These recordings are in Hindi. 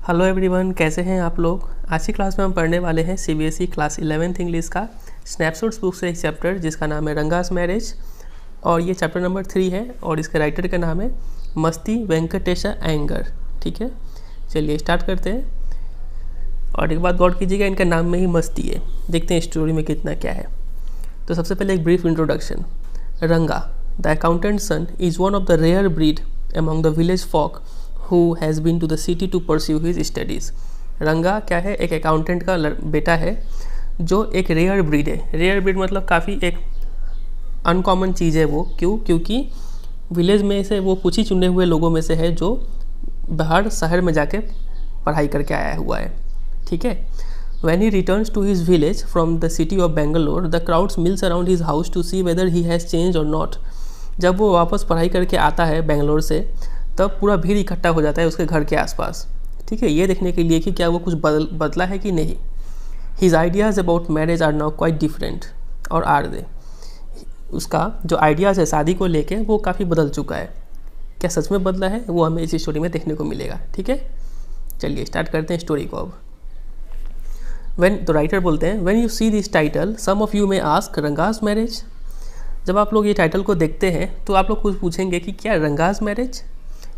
हेलो एवरीवन, कैसे हैं आप लोग। आज की क्लास में हम पढ़ने वाले हैं सीबीएसई क्लास 11th इंग्लिश का स्नैपशॉट्स बुक से एक चैप्टर जिसका नाम है रंगास मैरिज, और ये चैप्टर नंबर 3 है और इसके राइटर का नाम है मस्ती वेंकटेश अयंगर। ठीक है, चलिए स्टार्ट करते हैं। और एक बात गौर कीजिएगा, इनका नाम में ही मस्ती है। देखते हैं स्टोरी में कितना क्या है। तो सबसे पहले एक brief introduction. Ranga the accountant son is one of the rare breed among the village folk who has been to the city to pursue his studies। रंगा क्या है? एक अकाउंटेंट का बेटा है जो एक रेयर ब्रीड है। रेयर ब्रीड मतलब काफ़ी एक अनकॉमन चीज़ है वो। क्यों? क्योंकि विलेज में से वो कुछ ही चुने हुए लोगों में से है जो बाहर शहर में जाके पढ़ाई करके आया हुआ है। ठीक है। When he returns to his village from the city of Bangalore, the crowds mills around his house to see whether he has changed or not। जब वो वापस पढ़ाई करके आता है बेंगलोर से, तब पूरा भीड़ इकट्ठा हो जाता है उसके घर के आसपास। ठीक है, ये देखने के लिए कि क्या वो कुछ बदला है कि नहीं। His ideas about marriage are now quite different, और आर दे उसका जो आइडियाज़ है शादी को लेके वो काफ़ी बदल चुका है। क्या सच में बदला है? वो हमें इस स्टोरी में देखने को मिलेगा। ठीक है, चलिए स्टार्ट करते हैं स्टोरी को अब। तो राइटर बोलते हैं, When you see this title, some of you may ask, Ranga's marriage. जब आप लोग ये टाइटल को देखते हैं तो आप लोग कुछ पूछेंगे कि क्या Ranga's marriage,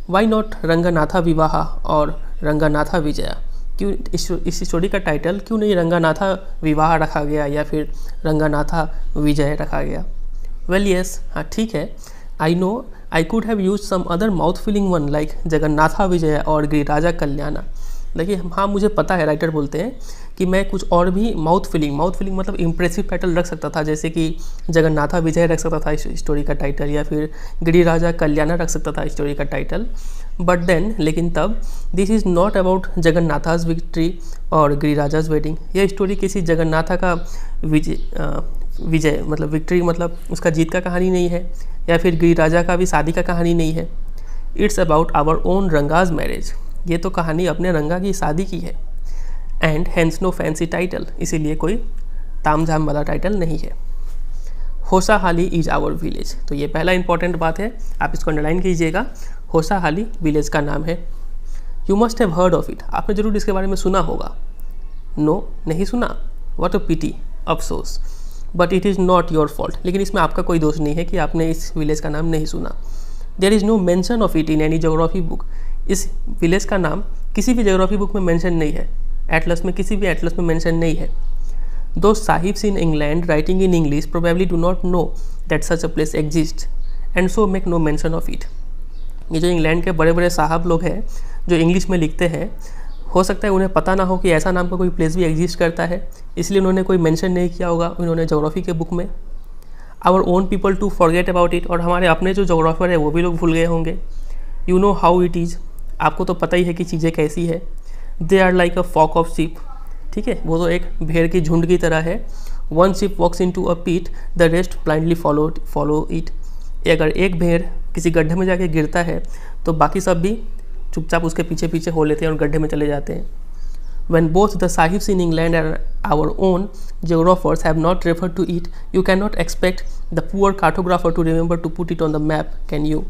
why not Ranganatha Vivaha और रंगनाथा विजया। क्यों इस स्टोरी का टाइटल क्यों नहीं रंगनाथा विवाह रखा गया या फिर रंगनाथा विजय रखा गया। वेल यस, हाँ ठीक है, I know I could have use some other mouth filling one like Jagannatha Vijay और गिरिराजा कल्याणा। देखिए हाँ, मुझे पता है, राइटर बोलते हैं कि मैं कुछ और भी माउथ फिलिंग मतलब इम्प्रेसिव टाइटल रख सकता था, जैसे कि जगन्नाथा विजय रख सकता था इस स्टोरी का टाइटल, या फिर गिरिराजा कल्याणा रख सकता था स्टोरी का टाइटल। बट देन लेकिन तब this is not about Jagannatha's victory और गिरिराजाज वेडिंग। यह स्टोरी किसी जगन्नाथा का विजय मतलब विक्ट्री मतलब उसका जीत का कहानी नहीं है, या फिर गिरिराजा का भी शादी का कहानी नहीं है। It's about our own Ranga's marriage. ये तो कहानी अपने रंगा की शादी की है। And hence no fancy title, इसीलिए कोई तामझाम वाला टाइटल नहीं है। Hosahalli is our village. तो ये पहला इंपॉर्टेंट बात है, आप इसको अंडरलाइन कीजिएगा। होसाहाली विलेज का नाम है। You must have heard of it. आपने जरूर इसके बारे में सुना होगा। नो, नहीं सुना? व्हाट अ पिटी, अफसोस। But it is not your fault. लेकिन इसमें आपका कोई दोष नहीं है कि आपने इस विलेज का नाम नहीं सुना। There is no mention of it in any geography book. इस विलेज का नाम किसी भी ज्योग्राफी बुक में मेंशन नहीं है। एटलस में, किसी भी एटलस में मेंशन नहीं है। दो sahibs in England writing in English probably do not know that such a place exist and so make no mention of it. ये जो इंग्लैंड के बड़े बड़े साहब लोग हैं जो इंग्लिश में लिखते हैं, हो सकता है उन्हें पता ना हो कि ऐसा नाम का कोई प्लेस भी एग्जिस्ट करता है, इसलिए उन्होंने कोई मेंशन नहीं किया होगा उन्होंने ज्योग्राफी के बुक में। Our own people too forget about it. और हमारे अपने जो जोग्राफर है वो भी लोग भूल गए होंगे। You know how it is. आपको तो पता ही है कि चीज़ें कैसी है। They are like a flock of sheep. ठीक है, वो तो एक भेड़ की झुंड की तरह है। One sheep walks into a pit, the rest blindly follow it. अगर एक भेड़ किसी गड्ढे में जाके गिरता है तो बाकी सब भी चुपचाप उसके पीछे पीछे हो लेते हैं और गड्ढे में चले जाते हैं। When both the sahibs in England and our own geographers have not referred to it, you cannot expect the poor cartographer to remember to put it on the map, can you?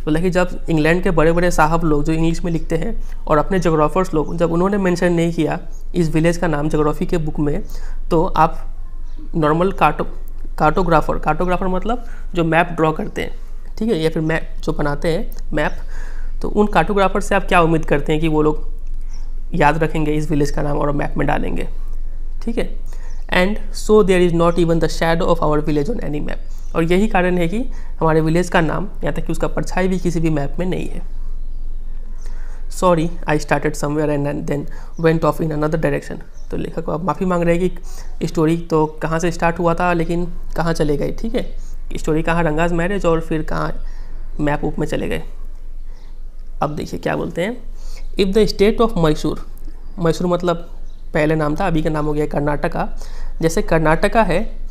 बोला कि जब इंग्लैंड के बड़े बड़े साहब लोग जो इंग्लिश में लिखते हैं और अपने जोग्राफर्स लोग जब उन्होंने मेंशन नहीं किया इस विलेज का नाम जोग्राफी के बुक में, तो आप नॉर्मल कार्टोग्राफर मतलब जो मैप ड्रॉ करते हैं, ठीक है, या फिर मैप जो बनाते हैं मैप, तो उन कार्टोग्राफर से आप क्या उम्मीद करते हैं कि वो लोग याद रखेंगे इस विलेज का नाम और मैप में डालेंगे। ठीक है। And so there is not even the shadow of our village on any map. और यही कारण है कि हमारे विलेज का नाम यहाँ तक कि उसका परछाई भी किसी भी मैप में नहीं है। Sorry I started somewhere and then went off in another direction. तो लेखक को अब माफ़ी मांग रहे हैं कि स्टोरी तो कहाँ से स्टार्ट हुआ था लेकिन कहाँ चले गए। ठीक है, स्टोरी कहाँ रंगास मैरिज और फिर कहाँ मैप उप में चले गए। अब देखिए क्या बोलते हैं। If the state of Mysore मतलब पहले नाम था, अभी का नाम हो गया कर्नाटका। जैसे कर्नाटका है,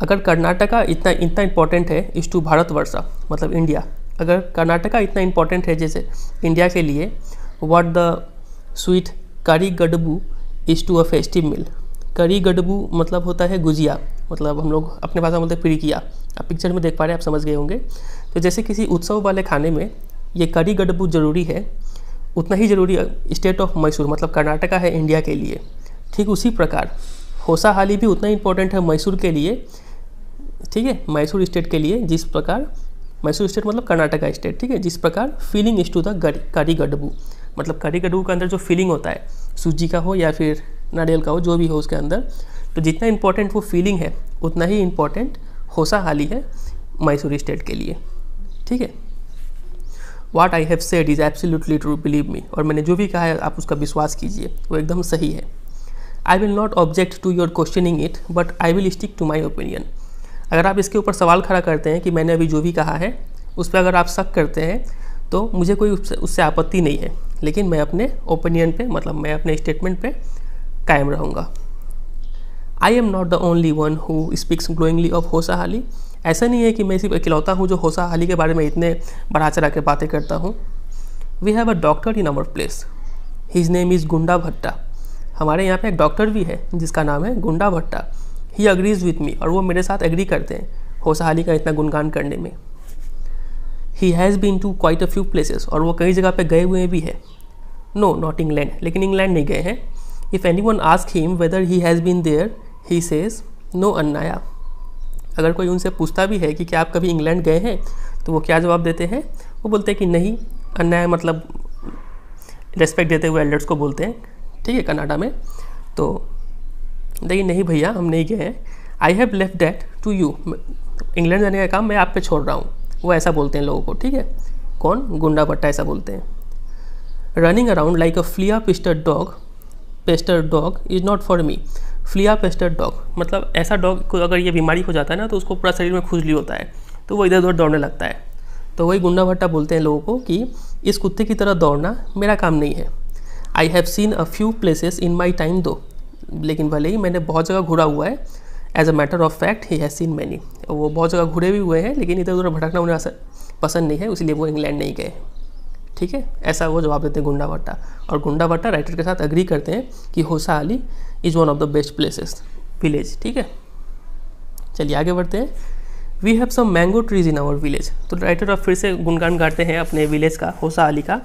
अगर कर्नाटका इतना इम्पोर्टेंट है इस टू भारतवर्षा मतलब इंडिया, अगर कर्नाटका इतना इम्पोर्टेंट है जैसे इंडिया के लिए, व्हाट द स्वीट करी गडबू इज़ टू अ फेस्टिव मील। करी गडबू मतलब होता है गुजिया, मतलब हम लोग अपने भाषा में बोलते हैं पिरिकिया। आप पिक्चर में देख पा रहे हैं, आप समझ गए होंगे। तो जैसे किसी उत्सव वाले खाने में ये करी गडबू ज़रूरी है, उतना ही ज़रूरी स्टेट ऑफ मैसूर मतलब कर्नाटका है इंडिया के लिए, ठीक उसी प्रकार होसाहाली भी उतना इंपॉर्टेंट है मैसूर के लिए, ठीक है, मैसूर स्टेट के लिए, जिस प्रकार मैसूर स्टेट मतलब कर्नाटका स्टेट, ठीक है, जिस प्रकार फीलिंग इज टू द करीगडबू मतलब करीगडबू के अंदर जो फीलिंग होता है सूजी का हो या फिर नारियल का हो, जो भी हो उसके अंदर, तो जितना इंपॉर्टेंट वो फीलिंग है उतना ही इंपॉर्टेंट होसाहाली है मैसूर स्टेट के लिए, ठीक है। What I have said is absolutely true, believe me। और मैंने जो भी कहा है आप उसका विश्वास कीजिए, वो एकदम सही है। I will not object to your questioning it, but I will stick to my opinion। अगर आप इसके ऊपर सवाल खड़ा करते हैं कि मैंने अभी जो भी कहा है उस पर अगर आप शक करते हैं तो मुझे कोई उससे आपत्ति नहीं है, लेकिन मैं अपने ओपिनियन पे मतलब मैं अपने स्टेटमेंट पे कायम रहूँगा। I am not the only one who speaks glowingly of होसाहाली। ऐसा नहीं है कि मैं सिर्फ इकलौता हूँ जो होसाहाली के बारे में इतने बढ़ा चढ़ा के बातें करता हूँ। We have a doctor in our place, his name is Gunda Bhatta. हमारे यहाँ पे एक डॉक्टर भी है जिसका नाम है गुंडा भट्टा। ही अग्रीज विथ मी, और वो मेरे साथ एग्री करते हैं होसाहाली का इतना गुणगान करने में। He has been to quite a few places, और वो कई जगह पे गए हुए भी है। नो नॉट इंग्लैंड, लेकिन इंग्लैंड नहीं गए हैं। If any one ask him whether he has been there he says no Annayya. अगर कोई उनसे पूछता भी है कि क्या आप कभी इंग्लैंड गए हैं, तो वो क्या जवाब देते हैं, वो बोलते हैं कि नहीं। अन्याय मतलब रेस्पेक्ट देते हुए एल्डर्स को बोलते हैं, ठीक है, कनाडा में। तो लेकिन नहीं भैया हम नहीं गए हैं। I have left that to you, England जाने का काम मैं आप पे छोड़ रहा हूँ, वो ऐसा बोलते हैं लोगों को, ठीक है। कौन? गुंडा भट्टा ऐसा बोलते हैं। Running around like a Phulia pasted dog is not for me. Phulia pasted dog मतलब ऐसा डॉग को अगर ये बीमारी हो जाता है ना तो उसको पूरा शरीर में खुजली होता है, तो वो इधर उधर दौड़ने लगता है। तो वही गुंडा भट्टा बोलते हैं लोगों को कि इस कुत्ते की तरह दौड़ना मेरा काम नहीं है। I have seen a few places in my time दो, लेकिन भले ही मैंने बहुत जगह घूरा हुआ है। As a matter of fact he has seen many, वो बहुत जगह घूरे भी हुए हैं, लेकिन इधर उधर भटकना उन्हें पसंद नहीं है, इसलिए वो इंग्लैंड नहीं गए, ठीक है। ऐसा वो जवाब देते हैं गुंडा भट्टा। और गुंडा भट्टा राइटर के साथ एग्री करते हैं कि Hosahalli is one of the best places village, ठीक है। चलिए आगे बढ़ते हैं। We have some mango trees in our village. तो राइटर अब फिर से गुणगान गाते हैं अपने विलेज का, होसाहाली का।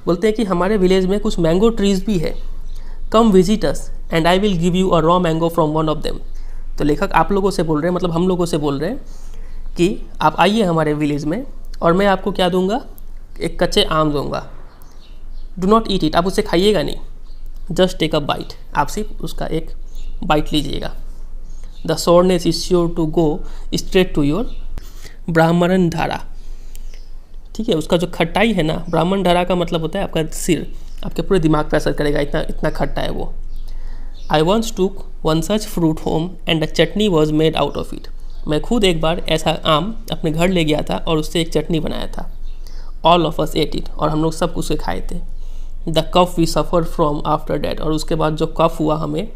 बोलते हैं कि हमारे विलेज में कुछ मैंगो ट्रीज भी है। Come visit us and I will give you a raw mango from one of them. तो लेखक आप लोगों से बोल रहे हैं, मतलब हम लोगों से बोल रहे हैं कि आप आइए हमारे विलेज में और मैं आपको क्या दूंगा, एक कच्चे आम दूंगा। डू नॉट ईट इट, आप उसे खाइएगा नहीं, जस्ट टेक अ बाइट, आप सिर्फ उसका एक बाइट लीजिएगा। The soreness is sure to go straight to your brahmarandhra, ठीक है। उसका जो खट्टाई है ना, ब्राह्मण धारा का मतलब होता है आपका सिर, आपके पूरे दिमाग पर असर करेगा, इतना इतना खट्टा है वो। आई वॉन्ट्स टूक one such fruit home and a chutney was made out of it. मैं खुद एक बार ऐसा आम अपने घर ले गया था और उससे एक चटनी बनाया था। All of us ate it, और हम लोग सब उसे खाए थे। The cough we suffer from after that, और उसके बाद जो कफ हुआ हमें,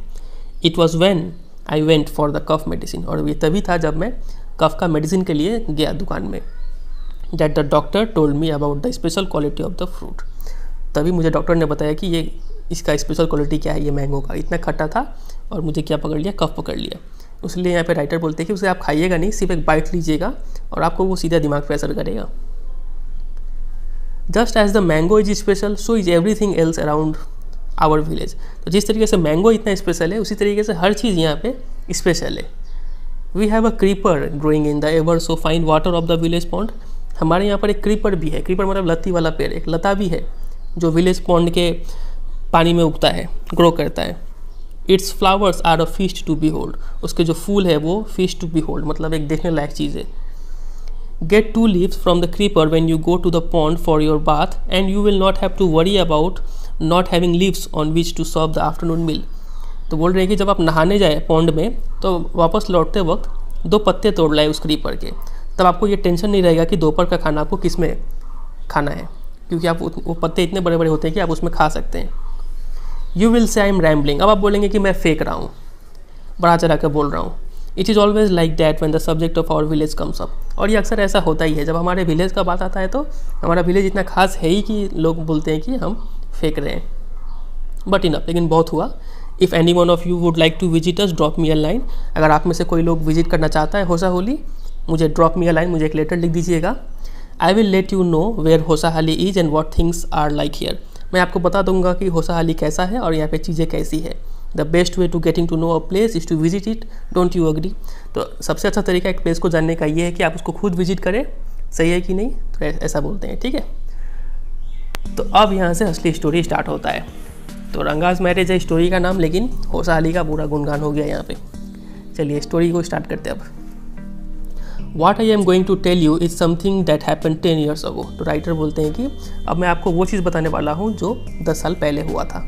it was when I went for the cough medicine, और ये तभी था जब मैं कफ का मेडिसिन के लिए गया दुकान में। That the doctor told me about the special quality of the fruit. तभी मुझे डॉक्टर ने बताया कि ये इसका स्पेशल क्वालिटी क्या है, ये मैंगो का इतना खट्टा था और मुझे क्या पकड़ लिया, कफ पकड़ लिया। इसलिए यहाँ पे राइटर बोलते हैं कि उसे आप खाइएगा नहीं, सिर्फ एक बाइट लीजिएगा और आपको वो सीधा दिमाग पर असर करेगा। Just as the mango is special so is everything else around our village. तो जिस तरीके से मैंगो इतना स्पेशल है, उसी तरीके से हर चीज़ यहाँ पे स्पेशल है। We have a creeper growing in the ever so fine water of the village pond. हमारे यहाँ पर एक क्रीपर भी है। क्रीपर मतलब लत्ती वाला पेड़, एक लता भी है जो विलेज पॉन्ड के पानी में उगता है, ग्रो करता है। Its flowers are a feast to behold. उसके जो फूल है वो फीस्ट टू बी होल्ड मतलब एक देखने लायक चीज़ है। Get 2 leaves from the creeper when you go to the pond for your bath and you will not have to worry about not having leaves on which to serve the afternoon meal। तो बोल रहे हैं कि जब आप नहाने जाए पॉन्ड में तो वापस लौटते वक्त 2 पत्ते तोड़ लाए उस क्रीपर के, तब आपको ये टेंशन नहीं रहेगा कि दोपहर का खाना आपको किस में खाना है, क्योंकि आप वो पत्ते इतने बड़े बड़े होते हैं कि आप उसमें खा सकते हैं। You will say I am rambling. अब आप बोलेंगे कि मैं फेंक रहा हूँ, बढ़ा चढ़ा कर बोल रहा हूँ। It is always like that when the subject of our village comes up. और ये अक्सर ऐसा होता ही है, जब हमारे विलेज का बात आता है तो हमारा विलेज इतना खास है ही कि लोग बोलते हैं कि हम फेंक रहे हैं। बट इनफ, लेकिन बहुत हुआ। If any one of you would like to visit us drop me a line. अगर आप में से कोई लोग विजिट करना चाहता है होसाहाली, मुझे ड्रॉप मी अ लाइन, मुझे एक लेटर लिख दीजिएगा। I will let you know where Hosahalli is and what things are like here. मैं आपको बता दूंगा कि होसाहाली कैसा है और यहाँ पे चीज़ें कैसी है। The best way to getting to know a place is to visit it, don't you agree. तो सबसे अच्छा तरीका एक प्लेस को जानने का ये है कि आप उसको खुद विजिट करें, सही है कि नहीं, तो ऐसा बोलते हैं, ठीक है। तो अब यहाँ से असली स्टोरी स्टार्ट होता है। तो रंगाज मैरिज है स्टोरी का नाम, लेकिन होसाहाली का पूरा गुणगान हो गया यहाँ पे। चलिए स्टोरी को स्टार्ट करते हैं अब। What I am going to tell you is something that happened 10 years ago। तो राइटर बोलते हैं कि अब मैं आपको वो चीज़ बताने वाला हूँ जो 10 साल पहले हुआ था।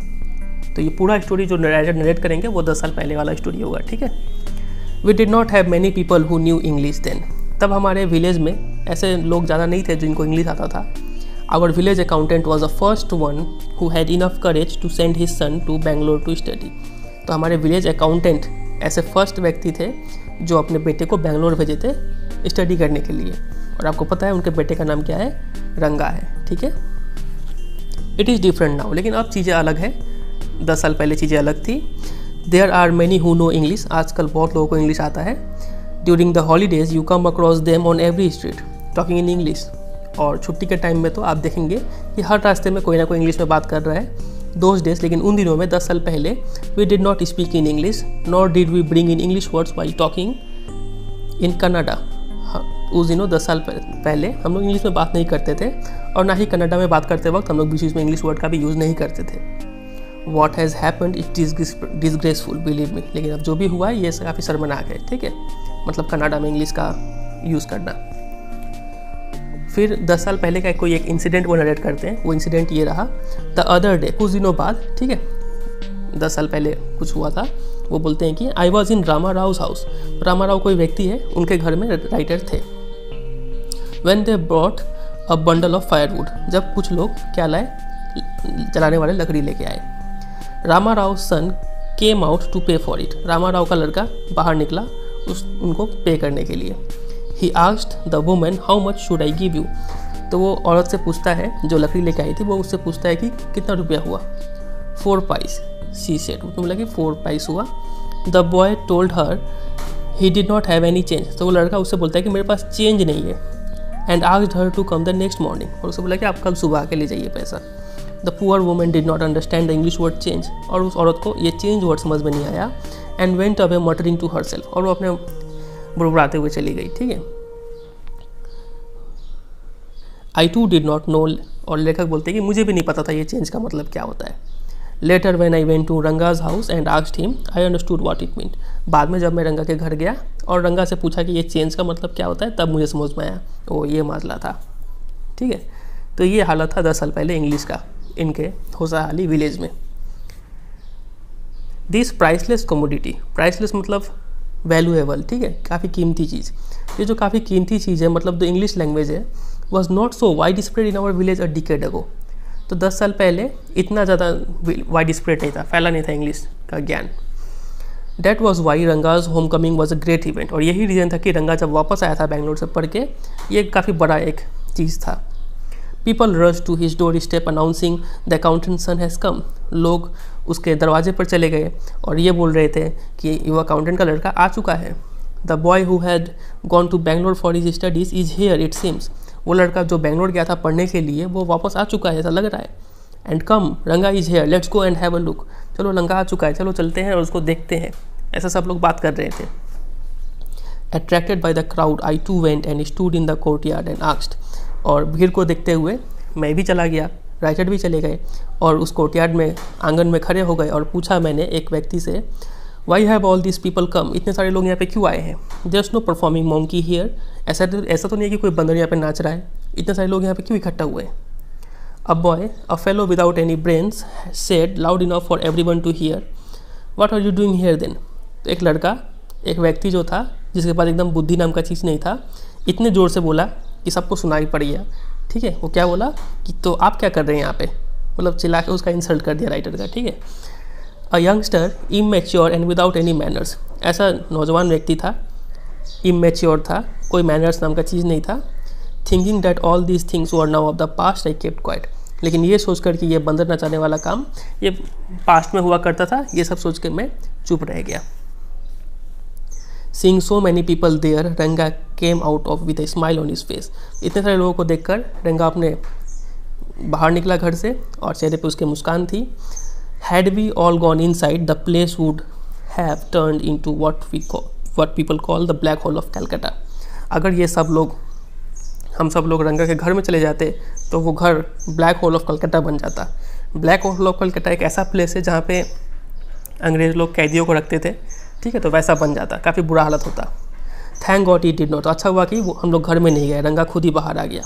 तो ये पूरा स्टोरी जो राइटर नरेट करेंगे वो 10 साल पहले वाला स्टोरी होगा, ठीक है। We did not have many people who knew English then। तब हमारे विलेज में ऐसे लोग ज़्यादा नहीं थे जिनको इंग्लिश आता था। Our village accountant was the first one who had enough courage to send his son to Bangalore to study। तो हमारे विलेज अकाउंटेंट ऐसे फर्स्ट व्यक्ति थे जो अपने बेटे को बेंगलोर भेजे थे स्टडी करने के लिए। और आपको पता है उनके बेटे का नाम क्या है, रंगा है, ठीक है। इट इज़ डिफरेंट नाउ, लेकिन अब चीज़ें अलग है, 10 साल पहले चीज़ें अलग थी। There are many who know English, आजकल बहुत लोगों को इंग्लिश आता है। During the holidays you come across them on every street talking in English. और छुट्टी के टाइम में तो आप देखेंगे कि हर रास्ते में कोई ना कोई इंग्लिश में बात कर रहा है। दोज डेज, लेकिन उन दिनों में 10 साल पहले, we did not speak in English nor did we bring in English words while talking in Kannada. उस दिनों 10 साल पहले हम लोग इंग्लिश में बात नहीं करते थे, और ना ही कनाडा में बात करते वक्त हम लोग बीच में इंग्लिश वर्ड का भी यूज़ नहीं करते थे। What has happened it is disgraceful, believe me. लेकिन अब जो भी हुआ है ये काफ़ी शर्मनाक है, ठीक है, मतलब कनाडा में इंग्लिश का यूज़ करना। फिर 10 साल पहले का कोई एक इंसिडेंट वो नरेट करते हैं। वो इंसिडेंट ये रहा, द अदर डे, कुछ दिनों बाद, ठीक है, 10 साल पहले कुछ हुआ था। वो बोलते हैं कि I was in Rama Rao house. Rama Rao कोई व्यक्ति है, उनके घर में राइटर थे। When they brought a bundle of firewood, जब कुछ लोग क्या लाए, जलाने वाले लकड़ी लेके आए। रामा राव सन केम आउट टू पे फॉर इट। रामा राव का लड़का बाहर निकला उनको पे करने के लिए। He asked the woman how much should I give you. तो वो औरत से पूछता है, जो लकड़ी लेके आई थी, वो उससे पूछता है कि कितना रुपया हुआ। 4 पाइस, शी सेड। तो बोला कि 4 पाइस हुआ। The boy told her he did not have any change. तो वो लड़का उससे बोलता है कि मेरे पास चेंज नहीं है। And asked her to come the next morning. और उससे बोला कि आप कल सुबह आके ले जाइए पैसा। The poor woman did not understand the English word change. और उस औरत को ये चेंज वर्ड समझ में नहीं आया। And went away muttering to herself. और वो अपने बुड़बुड़ाते हुए चली गई, ठीक है। I too did not know. और लेखक बोलते हैं कि मुझे भी नहीं पता था ये चेंज का मतलब क्या होता है। Later when I went to Ranga's house and asked him I understood what it mean. बाद में जब मैं रंगा के घर गया और रंगा से पूछा कि ये चेंज का मतलब क्या होता है, तब मुझे समझ में आया, ओ ये मसला था, ठीक है। तो ये हालत था 10 साल पहले इंग्लिश का इनके होसाहाली विलेज में। दिस प्राइसलेस कमोडिटी, प्राइसलेस मतलब वैल्यूएबल, ठीक है, काफ़ी कीमती चीज़। ये जो काफ़ी कीमती चीज़ है, मतलब द इंग्लिश लैंग्वेज है, was not so widespread in our village a decade ago. तो 10 साल पहले इतना ज़्यादा वाइड स्प्रेड नहीं था, फैला नहीं था इंग्लिश का ज्ञान। That was why Ranga's homecoming was a great event. और यही रीज़न था कि रंगा जब वापस आया था बेंगलोर से पढ़ के, ये काफ़ी बड़ा एक चीज़ था। People rush to his doorstep announcing the accountant son has come. लोग उसके दरवाजे पर चले गए और ये बोल रहे थे कि वो अकाउंटेंट का लड़का आ चुका है। The boy who had gone to Bangalore for his studies is here it seems. वो लड़का जो बेंगलोर गया था पढ़ने के लिए, वो वापस आ चुका है, ऐसा लग रहा है। एंड कम रंगा is here let's go and have a look. चलो रंगा आ चुका है, चलो चलते हैं और उसको देखते हैं, ऐसा सब लोग बात कर रहे थे। Attracted by the crowd I too went and stood in the courtyard and asked. और भीड़ को देखते हुए मैं भी चला गया, राइटर भी चले गए और उस कोर्टयार्ड में आंगन में खड़े हो गए और पूछा मैंने एक व्यक्ति से, why have all this people come. इतने सारे लोग यहाँ पे क्यों आए हैं। There is no performing monkey here. ऐसा तो नहीं है कि कोई बंदर यहाँ पे नाच रहा है, इतने सारे लोग यहाँ पे क्यों इकट्ठा हुए हैं। A boy a fellow without any brains said loud enough for everyone to hear, what are you doing here then. तो एक लड़का, एक व्यक्ति जो था जिसके पास एकदम बुद्धि नाम का चीज़ नहीं था, इतने ज़ोर से बोला कि सबको सुनाई पड़ गया, ठीक है। वो क्या बोला कि तो आप क्या कर रहे हैं यहाँ पे, मतलब चिल्ला के उसका इंसल्ट कर दिया राइटर का, ठीक है। A youngster immature and without any manners. ऐसा नौजवान व्यक्ति था, इमेच्योर था, कोई मैनर्स नाम का चीज़ नहीं था। Thinking that all these things were now of the past I kept quite. लेकिन ये सोचकर कि ये बंदर नचाने वाला काम ये पास्ट में हुआ करता था, ये सब सोच के मैं चुप रह गया। Seeing so many people there, रंगा came out of with a smile on his face। इतने सारे लोगों को देखकर रंगा अपने बाहर निकला घर से और चेहरे पे उसके मुस्कान थी। Had we all gone inside the place would have turned into what people call the black hole of Calcutta. अगर ये सब लोग, हम सब लोग रंगा के घर में चले जाते तो वो घर ब्लैक होल ऑफ कलकत्ता बन जाता। ब्लैक होल ऑफ कलकत्ता एक ऐसा प्लेस है जहाँ पे अंग्रेज़ लोग कैदियों को रखते थे, ठीक है, तो वैसा बन जाता, काफ़ी बुरा हालत होता। Thank God he did not. अच्छा हुआ कि हम लोग घर में नहीं गए, रंगा खुद ही बाहर आ गया।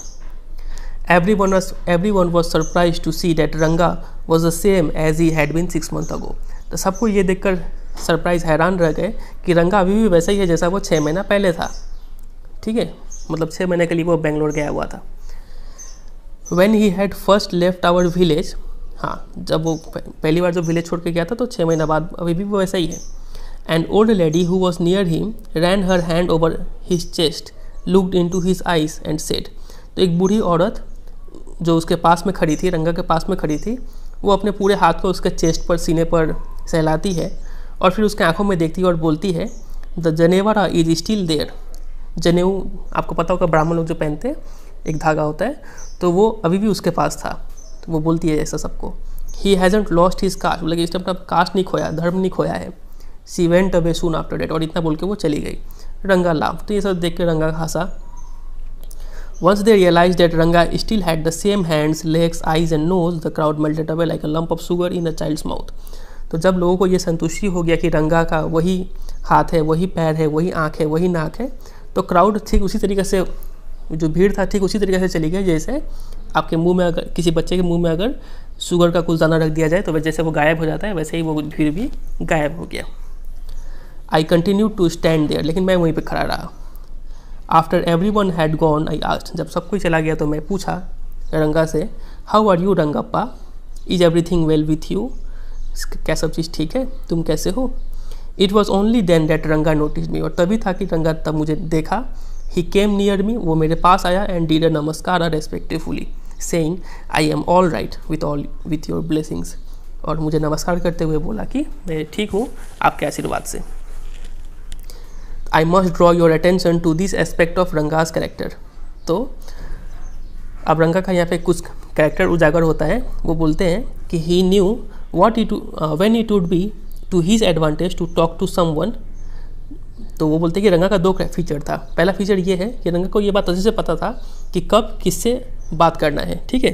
everyone was surprised to see that रंगा was the same as he had been 6 months ago। तो सबको ये देखकर सरप्राइज, हैरान रह गए कि रंगा अभी भी वैसा ही है जैसा वो 6 महीना पहले था, ठीक है, मतलब 6 महीने के लिए वो बेंगलोर गया हुआ था। When he had first left our village, हाँ, जब वो पहली बार जब विलेज छोड़ के गया था तो 6 महीना बाद अभी भी वो वैसा ही है। An old lady who was near him ran her hand over his chest, looked into his eyes and said। तो एक बूढ़ी औरत जो उसके पास में खड़ी थी, रंगा के पास में खड़ी थी, वो अपने पूरे हाथ को उसके चेस्ट पर, सीने पर सहलाती है और फिर उसके आंखों में देखती है और बोलती है, द जनेवरा इज स्टिल देयर। जनेऊ आपको पता होगा, ब्राह्मण लोग जो पहनते हैं, एक धागा होता है, तो वो अभी भी उसके पास था। तो वो बोलती है ऐसा सबको। He hasn't lost his cast, मतलब इसने अपना कास्ट नहीं खोया, धर्म नहीं खोया है। She went away soon after that, और इतना बोल के वो चली गई। रंगा लाफ, तो ये सब देख के रंगा हंसा। Once they realized that Ranga still had the same hands, legs, eyes and nose, the crowd melted away like a lump of sugar in a child's mouth। तो जब लोगों को ये संतुष्टि हो गया कि रंगा का वही हाथ है, वही पैर है, वही आँख है, वही नाक है, तो क्राउड ठीक उसी तरीके से, जो भीड़ था ठीक उसी तरीके से चली गई जैसे आपके मुंह में, अगर किसी बच्चे के मुंह में अगर शुगर का कुछ दाना रख दिया जाए तो जैसे वो गायब हो जाता है, वैसे ही वो भीड़ भी गायब हो गया। I continue to stand there, लेकिन मैं वहीं पर खड़ा रहा। After everyone had gone I asked, जब सब कोई चला गया तो मैं पूछा रंगा से, how are you Rangappa, is everything well with you, क्या सब चीज़ ठीक है, तुम कैसे हो। It was only then that Ranga notice me, और तभी था कि रंगा तब मुझे देखा। ही केम नियर मी, वो मेरे पास आया एंड डीड अ नमस्कार respectfully saying I am all right with your blessings, और मुझे नमस्कार करते हुए बोला कि मैं ठीक हूँ आपके आशीर्वाद से। I must draw your attention to this aspect of Ranga's character. तो अब रंगा का यहाँ पे कुछ कैरेक्टर उजागर होता है। वो बोलते हैं कि he knew what when it would be to his advantage to talk to someone. तो वो बोलते हैं कि रंगा का 2 फीचर था। पहला फीचर ये है कि रंगा को ये बात अच्छे से पता था कि कब किससे बात करना है, ठीक है,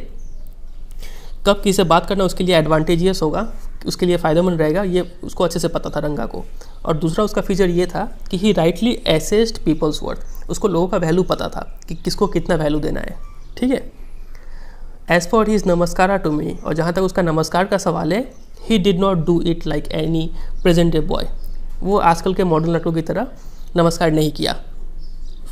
कब किससे बात करना उसके लिए एडवांटेजियस होगा, उसके लिए फ़ायदेमंद रहेगा, ये उसको अच्छे से पता था रंगा को। और दूसरा उसका फीचर ये था कि ही राइटली एसेस्ड पीपल्स वर्थ, उसको लोगों का वैल्यू पता था कि किसको कितना वैल्यू देना है, ठीक है। As for his namaskara to me, और जहाँ तक उसका नमस्कार का सवाल है, he did not do it like any present day boy, वो आजकल के मॉडर्न लड़कों की तरह नमस्कार नहीं किया।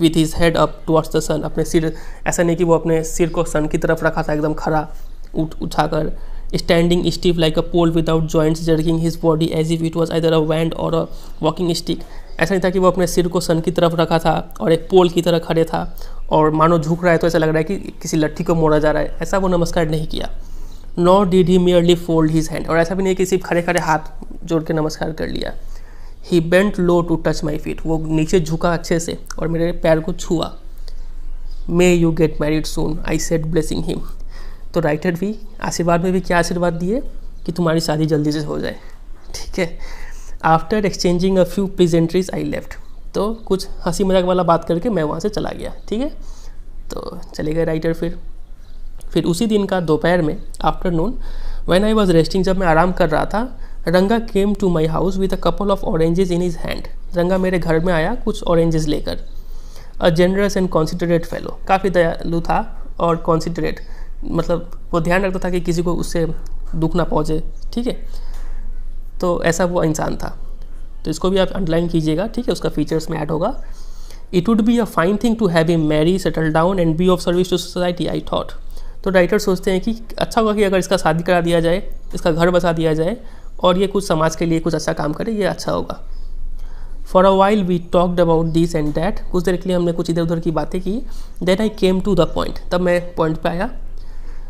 With his head up towards the sun, अपने सिर, ऐसा नहीं कि वो अपने सिर को सन की तरफ रखा था एकदम खड़ा उठाकर। Standing stiff like a pole without joints jerking his body as if it was either a wand or a walking stick, ऐसा नहीं था कि वो अपने सिर को सन की तरफ रखा था और एक पोल की तरह खड़े था और मानो झुक रहा है तो ऐसा लग रहा है कि किसी लट्ठी को मोड़ा जा रहा है, ऐसा वो नमस्कार नहीं किया। Nor did he merely fold his hand, और ऐसा भी नहीं कि सिर्फ खड़े खड़े हाथ जोड़ के नमस्कार कर लिया। He bent low to touch my feet, वो नीचे झुका अच्छे से और मेरे पैर को छुआ। May you get married soon I said blessing him, तो राइटर भी आशीर्वाद में भी क्या आशीर्वाद दिए कि तुम्हारी शादी जल्दी से हो जाए, ठीक है। After exchanging a few pleasantries I left, तो कुछ हंसी मजाक वाला बात करके मैं वहाँ से चला गया, ठीक है। तो चले गए राइटर। फिर उसी दिन का दोपहर में, afternoon, when I was resting, जब मैं आराम कर रहा था, Ranga came to my house with a couple of oranges in his hand, Ranga मेरे घर में आया कुछ ऑरेंजेस लेकर। A generous and considerate fellow, काफ़ी दयालु था और कॉन्सिडरेट, मतलब वो ध्यान रखता था कि किसी को उससे दुख ना पहुँचे, ठीक है। तो ऐसा वो इंसान था। तो इसको भी आप अंडरलाइन कीजिएगा, ठीक है, उसका फीचर्स में ऐड होगा। It would be a fine thing to have him marry, settle down and be of service to society I thought. तो राइटर सोचते हैं कि अच्छा होगा कि अगर इसका शादी करा दिया जाए, इसका घर बसा दिया जाए और ये कुछ समाज के लिए कुछ अच्छा काम करे, ये अच्छा होगा। For a while we talked about this and that, कुछ देर के लिए हमने कुछ इधर उधर की बातें की। Then I came to the point, तब मैं पॉइंट पे आया।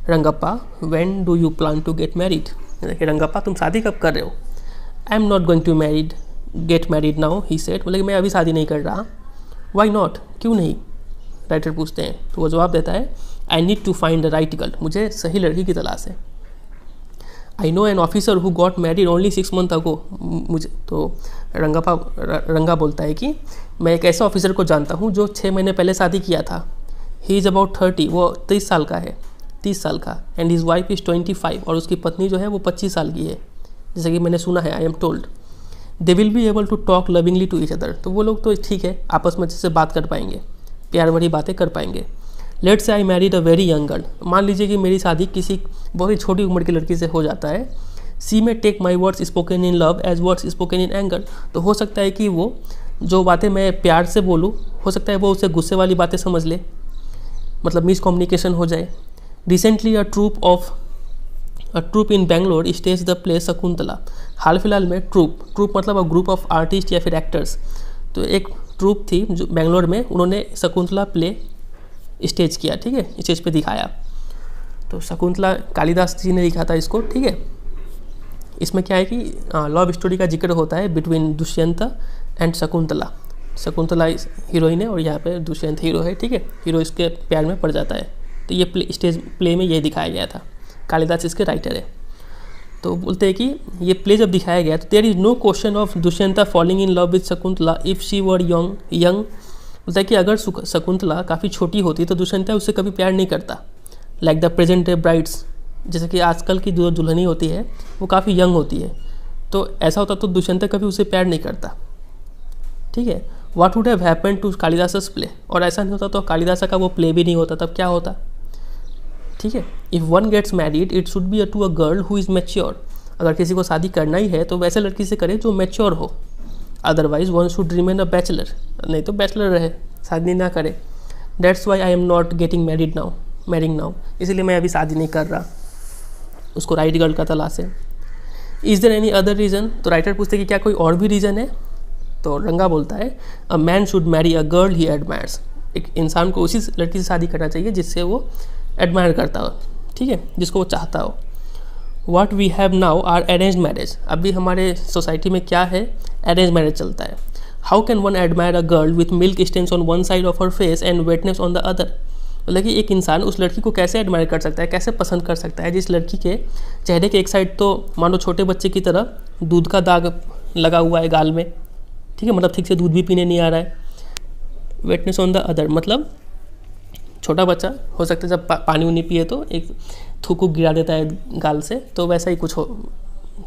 Rangappa, when do you plan to get married, देखिए रंगप्पा तुम शादी कब कर रहे हो। I am not going to get married now, he said, बोले मैं अभी शादी नहीं कर रहा। वाई नॉट, क्यों नहीं, राइटर पूछते हैं। तो वो जवाब देता है, I need to find the right girl, मुझे सही लड़की की तलाश है। I know an officer who got married only 6 months ago, मुझे तो रंगा बोलता है कि मैं एक ऐसे ऑफिसर को जानता हूँ जो 6 महीने पहले शादी किया था। ही इज़ अबाउट 30, वो 30 साल का है, 30 साल का। एंड हिज वाइफ इज़ 25, और उसकी पत्नी जो है वो 25 साल की है, जैसे कि मैंने सुना है, I am told. They will be able to talk lovingly to each other, तो वो लोग तो ठीक है, आपस में अच्छे से बात कर पाएंगे, प्यार भरी बातें कर पाएंगे। Let's say I married a very young girl, मान लीजिए कि मेरी शादी किसी बहुत ही छोटी उम्र की लड़की से हो जाता है। She may take my words spoken in love as words spoken in anger, तो हो सकता है कि वो जो बातें मैं प्यार से बोलूँ, हो सकता है वो उसे गुस्से वाली बातें समझ ले, मतलब मिसकम्युनिकेशन हो जाए। Recently a troupe in Bangalore stage the play Shakuntala, हाल फिलहाल में ट्रूप मतलब अ ग्रुप ऑफ आर्टिस्ट या फिर एक्टर्स, तो एक ट्रूप थी जो बेंगलोर में, उन्होंने शकुंतला प्ले स्टेज किया, ठीक है, स्टेज पे दिखाया। तो शकुंतला कालिदास जी ने लिखा था इसको, ठीक है। इसमें क्या है कि लव स्टोरी का जिक्र होता है between Dushyant and Shakuntala. Shakuntala heroine है और यहाँ पे दुष्यंत हीरो है, ठीक है। हीरो इसके प्यार में पड़ जाता है, तो ये स्टेज प्ले में ये दिखाया गया था। कालिदास इसके राइटर है। तो बोलते हैं कि ये प्ले जब दिखाया गया तो there is no question of Dushyanta falling in love with Shakuntala if she were young. बोलता है कि अगर शकुंतला काफ़ी छोटी होती तो दुष्यंता उससे कभी प्यार नहीं करता। Like the present day brides, जैसे कि आजकल की जो दुल्हनी होती है वो काफ़ी यंग होती है, तो ऐसा होता तो दुष्यंता कभी उससे प्यार नहीं करता, ठीक है। What would have happened to Kalidasa play, और ऐसा नहीं होता तो कालिदास का वो प्ले भी नहीं होता, तब क्या होता, ठीक है। If one gets married it should be to a girl who is mature, अगर किसी को शादी करना ही है तो वैसे लड़की से करे जो मैच्योर हो। Otherwise one should remain a bachelor, नहीं तो बैचलर रहे, शादी ना करे। That's why I am not getting marrying now, इसलिए मैं अभी शादी नहीं कर रहा। उसको राइट गर्ल का तलाश है। Is there any other reason, तो राइटर पूछते कि क्या कोई और भी रीज़न है। तो रंगा बोलता है a man should marry a girl he admires, एक इंसान को उसी लड़की से शादी करना चाहिए जिससे वो एडमायर करता हो, ठीक है, जिसको वो चाहता हो। What we have now are arrange marriage, अभी हमारे सोसाइटी में क्या है, अरेंज मैरिज चलता है। How can one admire a girl with milk stains on one side of her face and wetness on the other, मतलब कि एक इंसान उस लड़की को कैसे एडमायर कर सकता है, कैसे पसंद कर सकता है जिस लड़की के चेहरे के एक साइड तो मानो छोटे बच्चे की तरह दूध का दाग लगा हुआ है गाल में, ठीक है, मतलब ठीक से दूध भी पीने नहीं आ रहा है। वेटनेस ऑन द अदर मतलब छोटा बच्चा हो सकता है जब पानी उनी पिए तो एक थूक गिरा देता है गाल से, तो वैसा ही कुछ हो।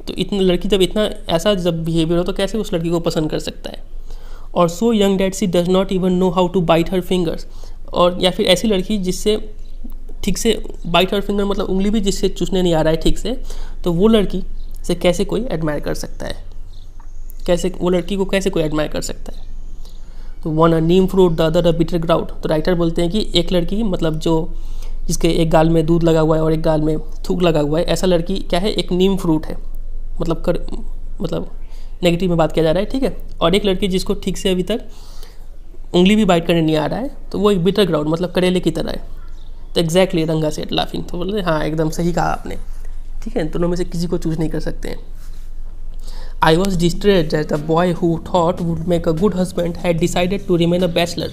तो इतना लड़की जब इतना ऐसा जब बिहेवियर हो तो कैसे उस लड़की को पसंद कर सकता है। और so young that she does not even know how to bite her fingers, और या फिर ऐसी लड़की जिससे ठीक से बाइट हर फिंगर मतलब उंगली भी जिससे चूसने नहीं आ रहा है ठीक से, तो वो लड़की से कैसे कोई एडमायर कर सकता है, कैसे वो लड़की को कैसे कोई एडमायर कर सकता है। तो one a Neem fruit the other a bitter grout, तो राइटर बोलते हैं कि एक लड़की मतलब जो जिसके एक गाल में दूध लगा हुआ है और एक गाल में थूक लगा हुआ है, ऐसा लड़की क्या है, एक नीम फ्रूट है, मतलब नेगेटिव में बात किया जा रहा है, ठीक है। और एक लड़की जिसको ठीक से अभी तक उंगली भी बाइट करने नहीं आ रहा है, तो वो एक बिटर ग्राउंड मतलब करेले की तरह है। तो एग्जैक्टली रंगा सेड लाफिंग, तो बोलते हाँ एकदम सही कहा आपने, ठीक है, दोनों में से किसी को चूज नहीं कर सकते हैं। I was distressed that the boy who thought would make a good husband had decided to remain a bachelor,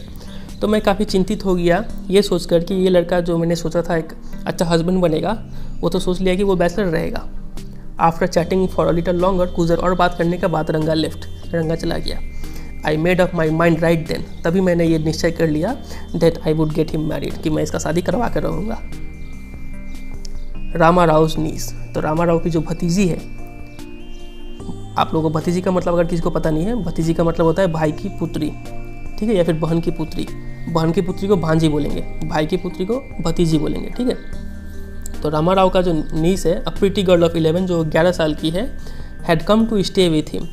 तो मैं काफ़ी चिंतित हो गया ये सोचकर कि ये लड़का जो मैंने सोचा था एक अच्छा हस्बैंड बनेगा, वो तो सोच लिया कि वो बैचलर रहेगा। After chatting for a little longer, कुछ देर और बात करने के बाद रंगा चला गया। I made up my mind right then, तभी मैंने ये निश्चय कर लिया that I would get him married, कि मैं इसका शादी करवा कर रहूँगा। रामा राव's नीस, तो रामा राव की जो भतीजी है, आप लोगों को भतीजी का मतलब अगर किसी को पता नहीं है, भतीजी का मतलब होता है भाई की पुत्री, ठीक है, या फिर बहन की पुत्री। बहन की पुत्री को भांजी बोलेंगे, भाई की पुत्री को भतीजी बोलेंगे, ठीक है। तो रामा राव का जो नीस है, अ प्रिटी गर्ल ऑफ 11 जो 11 साल की है, had come to stay with him,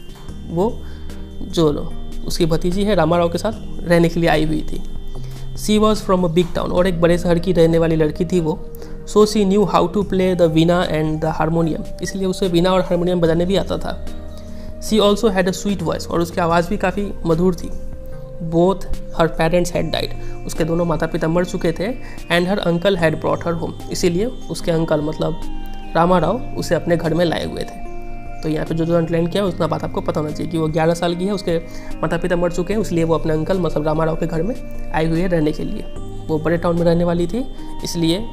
वो जो उसकी भतीजी है रामा राव के साथ रहने के लिए आई हुई थी। She was from a big town, और एक बड़े शहर की रहने वाली लड़की थी वो। So she knew how to play the veena and the harmonium, इसलिए उसे वीणा और हारमोनियम बजाने भी आता था। She also had a sweet voice, और उसकी आवाज़ भी काफ़ी मधुर थी। Both her parents had died, उसके दोनों माता पिता मर चुके थे। And her uncle had brought her home, इसीलिए उसके अंकल मतलब रामा राव उसे अपने घर में लाए हुए थे। तो यहाँ पे जो अंडरलाइन किया उतना बात आपको पता होना चाहिए कि वो 11 साल की है, उसके माता पिता मर चुके हैं, इसलिए वो अपने अंकल मतलब रामा राव के घर में आई हुई है रहने के लिए। वो बड़े टाउन में रहने वाली थी, इसलिए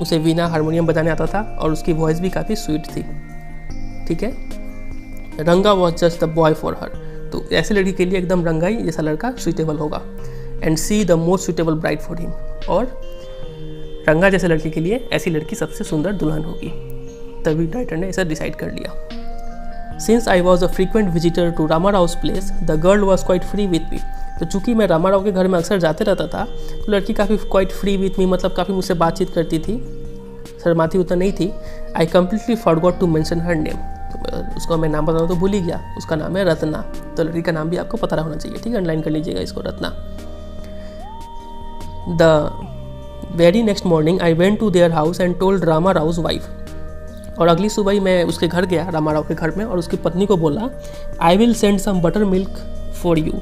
उसे वीणा हारमोनियम बजाने आता था और उसकी वॉइस भी काफ़ी स्वीट थी। ठीक है, रंगा was just the boy for her, तो ऐसे लड़की के लिए एकदम रंगा ही जैसा लड़का सुइटेबल होगा। And see the most suitable bride for him, और रंगा जैसे लड़के के लिए ऐसी लड़की सबसे सुंदर दुल्हन होगी। तभी राइटर ने ऐसा डिसाइड कर लिया। Since I was a frequent visitor to Rama Rao's place, the girl was quite free with me, तो चूंकि मैं रामा राव के घर में अक्सर जाते रहता था, तो लड़की काफ़ी क्वाइट फ्री विथ मी, मतलब काफ़ी मुझसे बातचीत करती थी, शर्माती उतना नहीं थी। I completely forgot to mention her name, तो उसको मैं नाम बताऊँ तो भूल ही गया। उसका नाम है रत्ना, तो लड़की का नाम भी आपको पता होना चाहिए। ठीक है, अंडरलाइन कर लीजिएगा इसको, Ratna. The very next morning I went to their house and told Rama Rao's wife, और अगली सुबह ही मैं उसके घर गया, रामा राव के घर में, और उसकी पत्नी को बोला, I will send some buttermilk for you,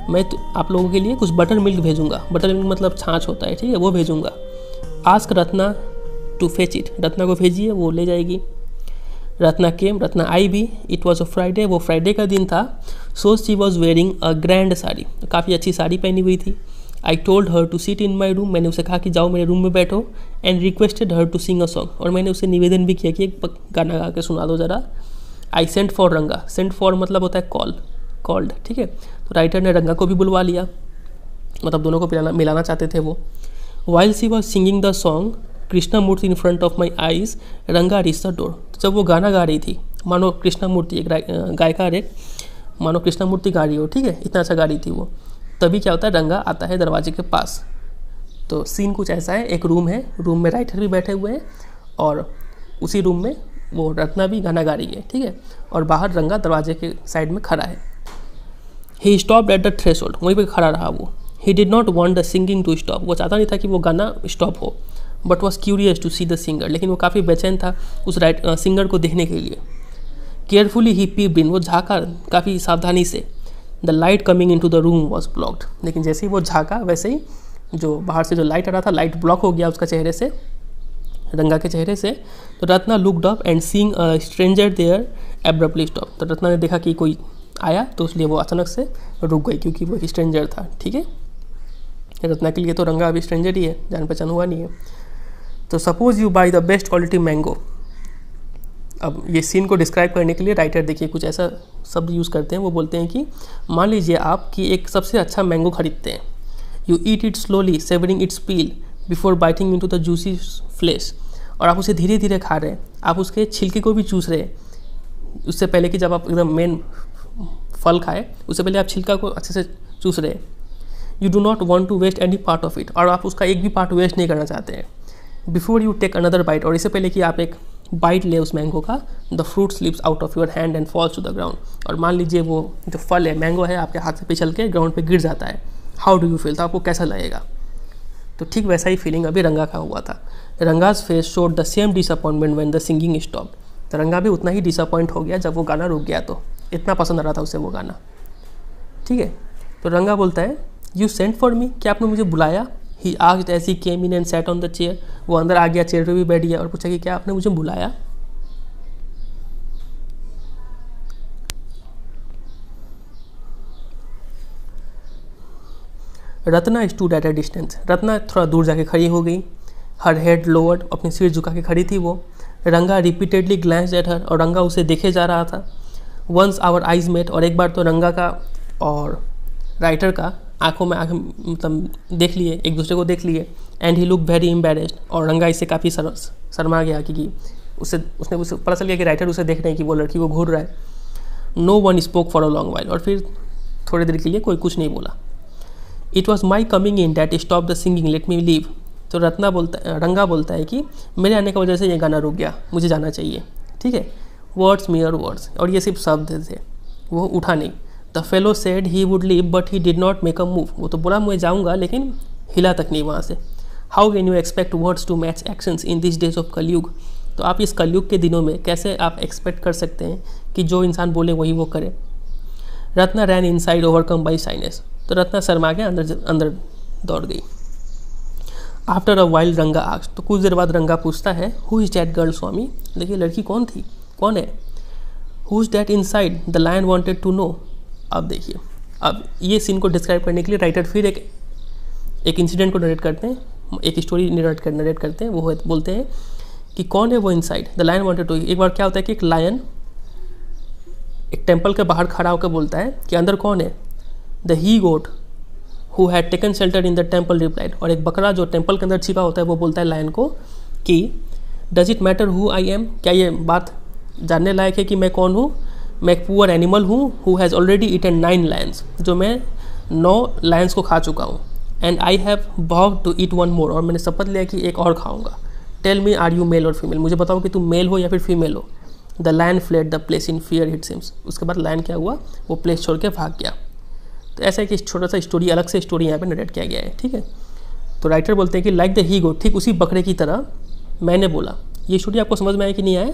मैं आप लोगों के लिए कुछ बटर मिल्क भेजूंगा। बटर मिल्क मतलब छाछ होता है, ठीक है, वो भेजूंगा। Ask Ratna to fetch it, Ratna को भेजिए, वो ले जाएगी। रत्ना केम, रत्ना आई भी। इट वॉज अ फ्राइडे, वो फ्राइडे का दिन था। So she was wearing a grand sari, काफ़ी अच्छी साड़ी पहनी हुई थी। I told her to seat in my room, मैंने उसे कहा कि जाओ मेरे रूम में बैठो। And requested her to sing a song, और मैंने उसे निवेदन भी किया कि एक गाना गा के सुना दो ज़रा। आई सेंट फॉर रंगा, सेंट फॉर मतलब होता है कॉल, कॉल्ड, ठीक है। तो राइटर ने रंगा को भी बुलवा लिया, मतलब दोनों को मिलाना चाहते थे वो। While she was singing the song Krishna Murthy in front of my eyes, Ranga reach the door. जब वो गाना गा रही थी, मानो कृष्णा मूर्ति एक गायकार एक मानो कृष्णा मूर्ति गा रही हो, ठीक है, इतना अच्छा गा रही थी वो। तभी क्या होता है, रंगा आता है दरवाजे के पास। तो सीन कुछ ऐसा है, एक रूम है, रूम में राइटर भी बैठे हुए हैं, और उसी रूम में वो रत्ना भी गाना गा रही है, ठीक है, और बाहर रंगा दरवाजे के साइड में खड़ा है। He stopped at the threshold, वहीं पे खड़ा रहा वो। He did not want the singing to stop, वो चाहता नहीं था कि वो गाना स्टॉप हो, but was curious to see the singer, लेकिन वो काफ़ी बेचैन था उस सिंगर को देखने के लिए। केयरफुली ही पीप्ड इन, वो झाँका काफ़ी सावधानी से। The light coming into the room was blocked, लेकिन जैसे ही वो झाँका वैसे ही जो बाहर से जो लाइट आ रहा था, लाइट ब्लॉक हो गया उसका चेहरे से, रंगा के चेहरे से। तो Ratna looked up and seeing a stranger there abruptly stop, तो रत्ना ने देखा कि कोई आया, तो इसलिए वो अचानक से रुक गई, क्योंकि वो एक स्ट्रेंजर था, ठीक है। रत्ना के लिए तो रंगा अभी स्ट्रेंजर ही है, जान पहचान हुआ नहीं है। तो suppose you by the best quality mango, अब ये सीन को डिस्क्राइब करने के लिए राइटर देखिए कुछ ऐसा शब्द यूज़ करते हैं। वो बोलते हैं कि मान लीजिए आप कि एक सबसे अच्छा मैंगो खरीदते हैं। You eat it slowly savouring its peel before biting into the juicy flesh, और आप उसे धीरे धीरे खा रहे हैं, आप उसके छिलके को भी चूस रहे हैं, उससे पहले कि जब आप एकदम मेन फल खाए उससे पहले आप छिलका को अच्छे से चूस रहे हैं। You do not want to waste any part of it, और आप उसका एक भी पार्ट वेस्ट नहीं करना चाहते हैं। Before you take another bite, और इससे पहले कि आप एक बाइट ले उस मैंगो का, the fruit slips out of your hand and falls to the ground, और मान लीजिए वो जो फल है, मैंगो है, आपके हाथ से पिछल के ग्राउंड पे गिर जाता है। हाउ डू यू फील, तो आपको कैसा लगेगा? तो ठीक वैसा ही फीलिंग अभी रंगा का हुआ था। Ranga's face showed the same disappointment when the singing stop, तो रंगा भी उतना ही डिसअपॉइंट हो गया जब वो गाना रुक गया, तो इतना पसंद आ रहा था उसे वो गाना, ठीक है। तो रंगा बोलता है, यू सेंट फॉर मी, क्या आपने मुझे बुलाया? He asked as he came in and sat on the chair, वो अंदर आ गया, चेयर पे भी बैठ गया और पूछा कि क्या आपने मुझे बुलाया? Ratna stood at a distance, Ratna थोड़ा दूर जाके खड़ी हो गई। हर हेड लोअर्ड, अपनी सिर झुका के खड़ी थी वो। रंगा रिपीटेडली ग्लैंस्ड एट हर, और रंगा उसे देखे जा रहा था। वंस आवर आइज मेट, और एक बार तो रंगा का और राइटर का आंखों में आंख मतलब देख लिए, एक दूसरे को देख लिए। And he look very embarrassed, और रंगा इससे काफ़ी शर्मा गया क्योंकि उससे पता चल गया कि राइटर उसे देख रहे हैं कि वो लड़की को घूर रहा है। No one spoke for a long while, और फिर थोड़ी देर के लिए कोई कुछ नहीं बोला। It was my coming in that stop the singing, let me leave, तो रंगा बोलता है कि मेरे आने की वजह से ये गाना रुक गया, मुझे जाना चाहिए, ठीक है। वर्ड्स मियर वर्ड्स, और ये सिर्फ शब्द थे, वो उठा नहीं। The fellow said he would leave but he did not make a move, वो तो बोला मैं जाऊँगा लेकिन हिला तक नहीं वहाँ से। How can you expect words to match actions in this days of Kalyug, तो आप इस कलयुग के दिनों में कैसे आप एक्सपेक्ट कर सकते हैं कि जो इंसान बोले वही वो करे। Ratna ran inside overcome by shyness, तो रत्ना शर्मा के अंदर दौड़ गई। After a while Ranga asked, तो कुछ देर बाद रंगा पूछता है, who is that girl Swami, देखिए लड़की कौन थी, कौन है। Who is that inside, the lion wanted to know. अब देखिए, अब ये सीन को डिस्क्राइब करने के लिए राइटर फिर एक एक इंसिडेंट को नरेट करते हैं, एक स्टोरी नरेट करते हैं। वो बोलते हैं कि कौन है वो inside the lion wanted to. एक बार क्या होता है कि एक लायन एक टेम्पल के बाहर खड़ा होकर बोलता है कि अंदर कौन है। The he goat who had taken shelter in the temple replied. और एक बकरा जो टेम्पल के अंदर छिपा होता है वो बोलता है लायन को कि does it matter who I am, क्या ये बात जानने लायक है कि मैं कौन हूँ। मैं एक पुअर एनिमल हूँ who has already eaten 9 lions, जो मैं 9 लायंस को खा चुका हूँ। And I have vowed to eat 1 more, और मैंने शपथ लिया कि एक और खाऊंगा। Tell me are you male और फीमेल, मुझे बताओ कि तुम मेल हो या फिर फीमेल हो। The lion fled the place in fear it seems. उसके बाद लायन क्या हुआ, वो प्लेस छोड़ के भाग गया। तो ऐसा है कि छोटा सा स्टोरी, अलग से स्टोरी यहाँ पे नरेट किया गया है, ठीक है। तो राइटर बोलते हैं कि लाइक द ही गोट, ठीक उसी बकरे की तरह मैंने बोला। ये स्टोरी आपको समझ में आया कि नहीं आया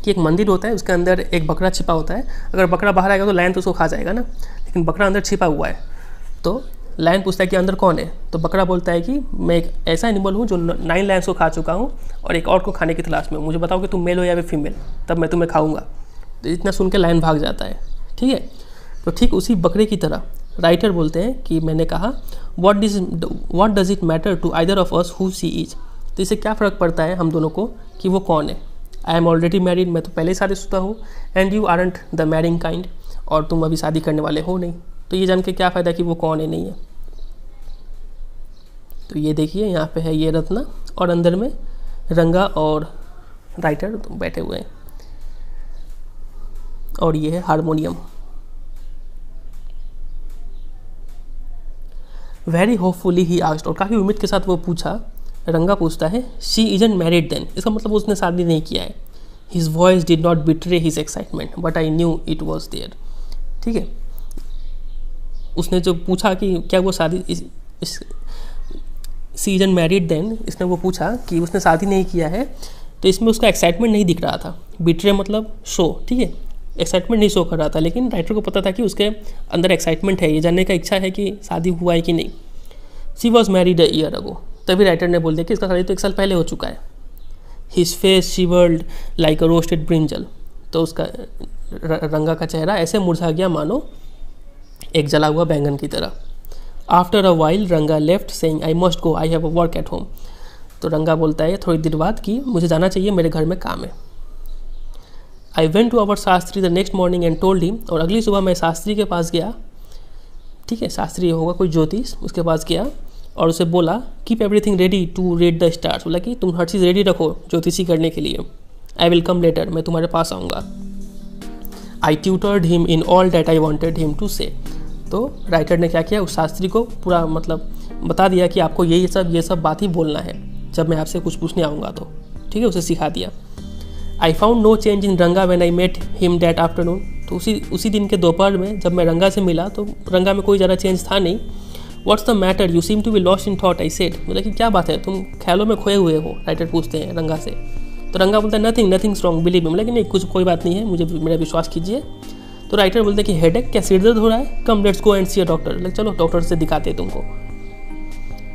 कि एक मंदिर होता है, उसके अंदर एक बकरा छिपा होता है। अगर बकरा बाहर आएगा तो लायन तो उसको खा जाएगा ना, लेकिन बकरा अंदर छिपा हुआ है। तो लायन पूछता है कि अंदर कौन है, तो बकरा बोलता है कि मैं एक ऐसा एनिमल हूँ जो 9 लायंस को खा चुका हूँ और एक और को खाने की तलाश में हूँ। मुझे बताओ कि तुम मेल हो या फिर फीमेल, तब मैं तुम्हें खाऊंगा। तो इतना सुन के लायन भाग जाता है, ठीक है। तो ठीक उसी बकरे की तरह राइटर बोलते हैं कि मैंने कहा what does it matter to either of us who she is. तो इससे क्या फ़र्क पड़ता है हम दोनों को कि वो कौन है। आई एम ऑलरेडी मैरिड, मैं तो पहले ही शादीशुदा हूँ। And you aren't the marrying kind, और तुम अभी शादी करने वाले हो नहीं। तो ये जान के क्या फ़ायदा कि वो कौन है नहीं है। तो ये देखिए यहाँ पे है ये रत्ना, और अंदर में रंगा और राइटर बैठे हुए हैं, और ये है harmonium. Very hopefully he asked, और काफ़ी उम्मीद के साथ वो पूछा, रंगा पूछता है शी इजंट मैरिड देन, इसका मतलब उसने शादी नहीं किया है। His voice did not betray his excitement but I knew it was there, ठीक है। उसने जो पूछा कि क्या वो शादी शी इजंट मैरिड देन, इसने वो पूछा कि उसने शादी नहीं किया है, तो इसमें उसका एक्साइटमेंट नहीं दिख रहा था। बिट्रे मतलब शो, ठीक है, एक्साइटमेंट नहीं शो कर रहा था, लेकिन राइटर को पता था कि उसके अंदर एक्साइटमेंट है, ये जानने का इच्छा है कि शादी हुआ है कि नहीं। She was married a year ago, तभी राइटर ने बोल दिया कि इसका शादी तो 1 साल पहले हो चुका है। हिज फेस शिवर्ड लाइक अ रोस्टेड ब्रिंजल, तो उसका रंगा का चेहरा ऐसे मुरझा गया मानो एक जला हुआ बैंगन की तरह। आफ्टर अ वाइल रंगा left saying I must go, I have a work at home. तो रंगा बोलता है थोड़ी देर बाद कि मुझे जाना चाहिए, मेरे घर में काम है। I went to our Shastri the next morning and told him, और अगली सुबह मैं शास्त्री के पास गया, ठीक है, शास्त्री होगा कोई ज्योतिष, उसके पास गया और उसे बोला keep everything ready to read the stars, बोला कि तुम हर चीज़ रेडी रखो ज्योतिषी करने के लिए। आई विल कम लेटर, मैं तुम्हारे पास आऊँगा। I tutored him in all that I wanted him to say. तो राइटर ने क्या किया, उस शास्त्री को पूरा मतलब बता दिया कि आपको ये सब बात ही बोलना है जब मैं आपसे कुछ पूछने आऊँगा तो, ठीक है, उसे सिखा दिया। I found no change in Ranga when I met him that afternoon, तो उसी दिन के दोपहर में जब मैं रंगा से मिला तो रंगा में कोई ज़्यादा चेंज था नहीं। What's the matter, you seem to be lost in thought, I said, मतलब कि क्या बात है, तुम ख्यालों में खोए हुए हो, राइटर पूछते हैं रंगा से। तो रंगा बोलता है नथिंग रॉन्ग बिलीव मी, मतलब कि नहीं कुछ कोई बात नहीं है, मुझे मेरा विश्वास कीजिए। तो राइटर बोलते हैं कि हेडेक, क्या सिर दर्द हो रहा है, come let's go and see a doctor, मतलब चलो डॉक्टर से दिखाते हैं तुमको।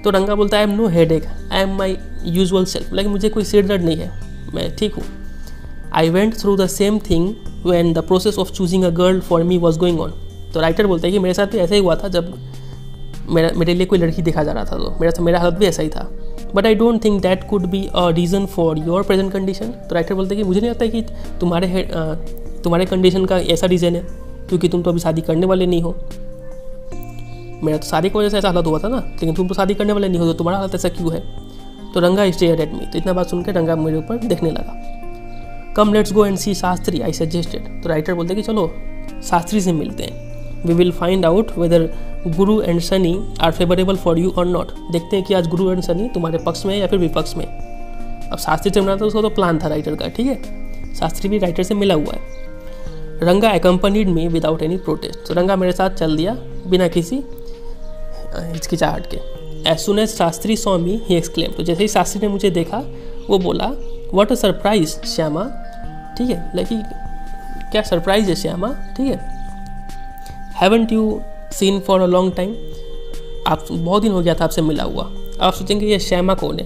तो रंगा बोलता है I am no headache, I am my usual self, मतलब मुझे कोई सिर दर्द नहीं है, मैं ठीक हूँ। I went through the same thing when the process of choosing a girl for me was going on. तो राइटर बोलता है कि मेरे साथ भी ऐसा ही हुआ था जब मेरे लिए कोई लड़की देखा जा रहा था, तो मेरा हालत भी ऐसा ही था। But I don't think that could be a reason for your present condition. तो राइटर बोलते हैं कि मुझे नहीं लगता कि तुम्हारे कंडीशन का ऐसा रीज़न है, क्योंकि तुम तो अभी शादी करने वाले नहीं हो। मेरा तो शादी की वजह से ऐसा हालत हुआ था ना, लेकिन तुम तो शादी करने वाले नहीं हो, तो तुम्हारा हालत ऐसा क्यों है। तो रंगा स्टेयर्ड एट मी, तो इतना बात सुन के रंगा मेरे ऊपर देखने लगा। Come let's go and see Shastri, I suggested. तो राइटर बोलते हैं कि चलो शास्त्री से मिलते हैं। We will find out whether Guru and Shani are favourable for you और नॉट, देखते हैं कि आज गुरु एंड शनि तुम्हारे पक्ष में या फिर विपक्ष में। अब शास्त्री से मिलना था, उसका तो प्लान था राइटर का, ठीक है, शास्त्री भी राइटर से मिला हुआ है। रंगा accompanied me without any protest, तो रंगा मेरे साथ चल दिया बिना किसी हिचकिचाहट के। As soon as Shastri saw me he exclaim, तो जैसे ही शास्त्री ने मुझे देखा वो बोला व्हाट अ सरप्राइज श्यामा, ठीक है, लेकिन क्या सरप्राइज है श्यामा, ठीक है। Haven't you seen for a long time, आप बहुत दिन हो गया था आपसे मिला हुआ। आप सोचेंगे ये श्यामा कौन है,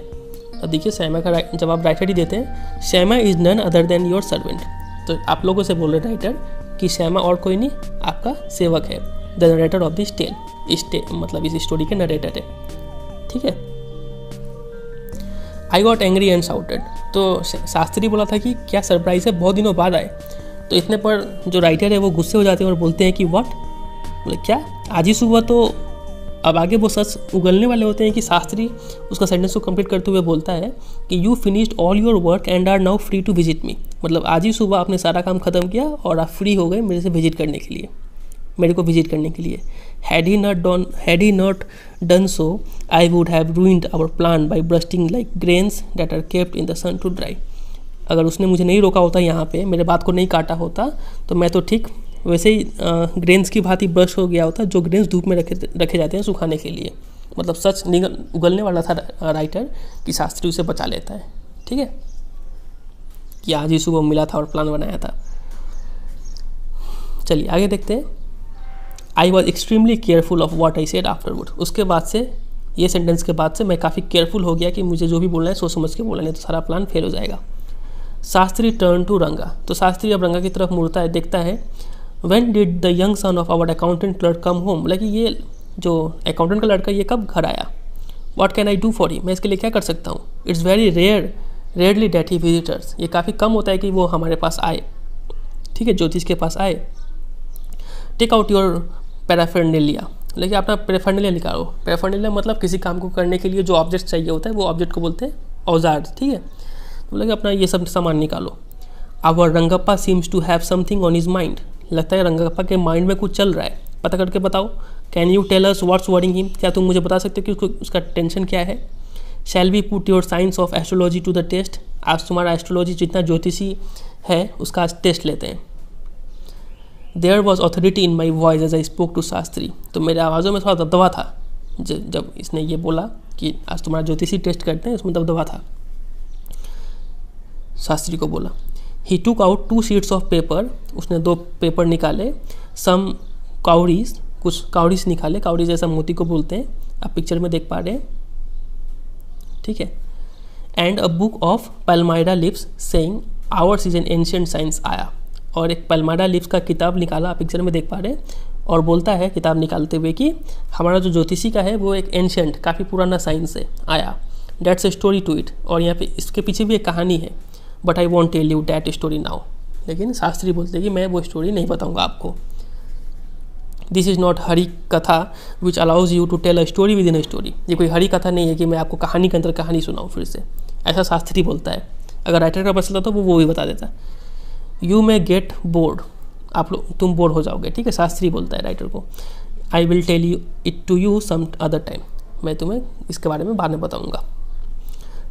अब देखिए श्यामा का जवाब राइटर ही देते हैं, Shyama is none other than your servant. तो आप लोगों से बोल रहे राइटर कि श्यामा और कोई नहीं, आपका सेवक है, the narrator of this tale, मतलब इस स्टोरी के नरेटर है। ठीक है। I got angry and shouted. तो शास्त्री बोला था कि क्या सरप्राइज है, बहुत दिनों बाद आए। तो इतने पर जो राइटर है वो गुस्से हो जाते हैं और बोलते हैं कि व्हाट, बोले क्या आज ही सुबह। तो अब आगे वो सच उगलने वाले होते हैं कि शास्त्री उसका सेंटेंस को कंप्लीट करते हुए बोलता है कि you finished all your work and are now free to visit me. मतलब आज ही सुबह आपने सारा काम खत्म किया और आप फ्री हो गए मेरे से विजिट करने के लिए, मेरे को विजिट करने के लिए। Had he not done so I would have ruined our plan by bursting like grains that are kept in the sun to dry. अगर उसने मुझे नहीं रोका होता यहाँ पे, मेरे बात को नहीं काटा होता, तो मैं तो ठीक वैसे ही ग्रेन्स की भांति ब्रश हो गया होता, जो ग्रेन्स धूप में रखे जाते हैं सुखाने के लिए। मतलब सच उगलने वाला था राइटर कि शास्त्री उसे बचा लेता है, ठीक है, कि आज ही सुबह मिला था और प्लान बनाया था। चलिए आगे देखते हैं। I was extremely careful of what I said afterward. उसके बाद से, ये सेंटेंस के बाद से मैं काफ़ी केयरफुल हो गया कि मुझे जो भी बोलना है सोच समझ के बोलना, नहीं तो सारा प्लान फेल हो जाएगा। शास्त्री टर्न टू रंगा। तो शास्त्री अब रंगा की तरफ मुड़ता है, देखता है When did the young son of our accountant clerk come home? बोला कि ये जो अकाउंटेंट का लड़का ये कब घर आया। What can I do for him? मैं इसके लिए क्या कर सकता हूँ। It's very rarely that he visitors. ये काफ़ी कम होता है कि वो हमारे पास आए, ठीक है, ज्योतिष के पास आए। Take out your paraphernalia। लेकिन अपना पैराफर्नेलिया निकालो। पैराफर्नेलिया मतलब किसी काम को करने के लिए जो ऑब्जेक्ट चाहिए होता है, वो ऑब्जेक्ट को बोलते हैं औजार, ठीक है। तो बोला कि अपना ये सब सामान निकालो। Our Rangappa seems to have something on his mind। लगता है रंगप्पा के माइंड में कुछ चल रहा है, पता करके बताओ। Can you tell us what's worrying him. क्या तुम मुझे बता सकते हो कि उसका टेंशन क्या है। Shall we put your science of astrology to the test. आज तुम्हारा एस्ट्रोलॉजी जितना ज्योतिषी है उसका आज टेस्ट लेते हैं। There was authority in my voice as I spoke to Shastri. तो मेरे आवाज़ों में थोड़ा दबदबा था जब इसने ये बोला कि आज तुम्हारा ज्योतिषी टेस्ट करते हैं, उसमें दबदबा था। शास्त्री को बोला। He took out 2 sheets of paper. उसने 2 पेपर निकाले। सम काउरीज, कुछ काउरीज निकाले। काउरीज जैसा मोती को बोलते हैं, आप पिक्चर में देख पा रहे हैं, ठीक है। And a book of palmyra leaves saying ours is an ancient science आया। और एक पैल्माइडा लिप्स का किताब निकाला, आप पिक्चर में देख पा रहे हैं, और बोलता है किताब निकालते हुए कि हमारा जो ज्योतिषी का है वो एक एंशिएंट, काफ़ी पुराना साइंस है, आया। That's a story to it. और यहाँ पे इसके पीछे भी एक कहानी है, but I won't tell you that story now. लेकिन शास्त्री बोलते हैं कि मैं वो स्टोरी नहीं बताऊंगा आपको। This is not Hari Katha which allows you to tell a story within a story. ये कोई हरी कथा नहीं है कि मैं आपको कहानी के अंदर कहानी सुनाऊँ फिर से, ऐसा शास्त्री बोलता है। अगर राइटर का पता चलता तो वो भी बता देता। You may get bored. आप लोग, तुम बोर हो जाओगे, ठीक है, शास्त्री बोलता है राइटर को। I will tell you it to you some other time. मैं तुम्हें इसके बारे में बाद में बताऊँगा।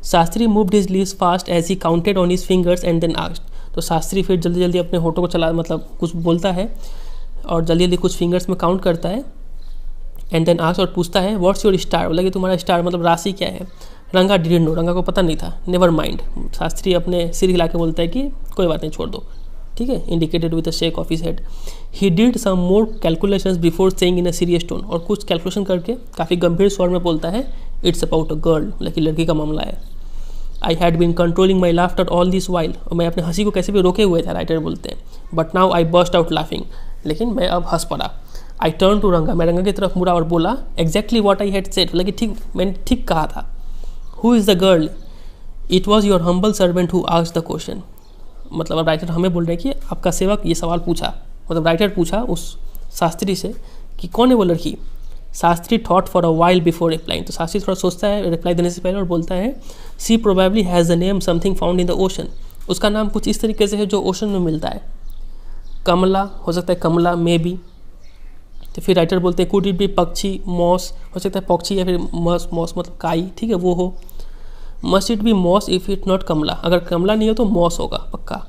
Shastri moved his lips fast as he counted on his fingers and then asked. तो शास्त्री फिर जल्दी जल्दी अपने होठों को चला, मतलब कुछ बोलता है और जल्दी जल्दी कुछ फिंगर्स में काउंट करता है। एंड देन आस्क्ड, और पूछता है व्हाट्स योर स्टार। बोला कि तुम्हारा स्टार मतलब राशि क्या है। रंगा डिडंट नो, रंगा को पता नहीं था। Never mind. शास्त्री अपने सिर हिला के बोलता है कि कोई बात नहीं, छोड़ दो, ठीक है, indicated with a shake of his head. He did some more calculations before saying in a serious tone. और कुछ कैलकुलेशन करके काफ़ी गंभीर स्वर में बोलता है, इट्स अबाउट अ गर्ल, मतलब कि लड़की का मामला है। I had been controlling my laughter all this while. और मैं अपने हंसी को कैसे भी रोके हुए था, राइटर बोलते हैं। But now I burst out laughing. लेकिन मैं अब हंस पड़ा। आई टर्न टू रंगा। मैं रंगा की तरफ मुड़ा और बोला exactly what I had said. मतलब कि ठीक, मैंने ठीक कहा था। Who is the girl. It was your humble servant who asked the question. मतलब अब राइटर हमें बोल रहे हैं कि आपका सेवक ये सवाल पूछा। मतलब राइटर पूछा उस शास्त्री से कि कौन है वो लड़की। Shastri thought for a while before replying. तो शास्त्री थोड़ा सोचता है रिप्लाई देने से पहले और बोलता है she probably has a name something found in the ocean. उसका नाम कुछ इस तरीके से है जो ओशन में मिलता है। कमला हो सकता है, कमला मे बी। तो फिर राइटर बोलते हैं कुड इट बी पक्षी, मॉस हो सकता है पक्षी, या फिर मॉस, मॉस मतलब काई, ठीक है, वो हो। Must it be moss if it not Kamala. अगर कमला नहीं हो तो मॉस होगा पक्का।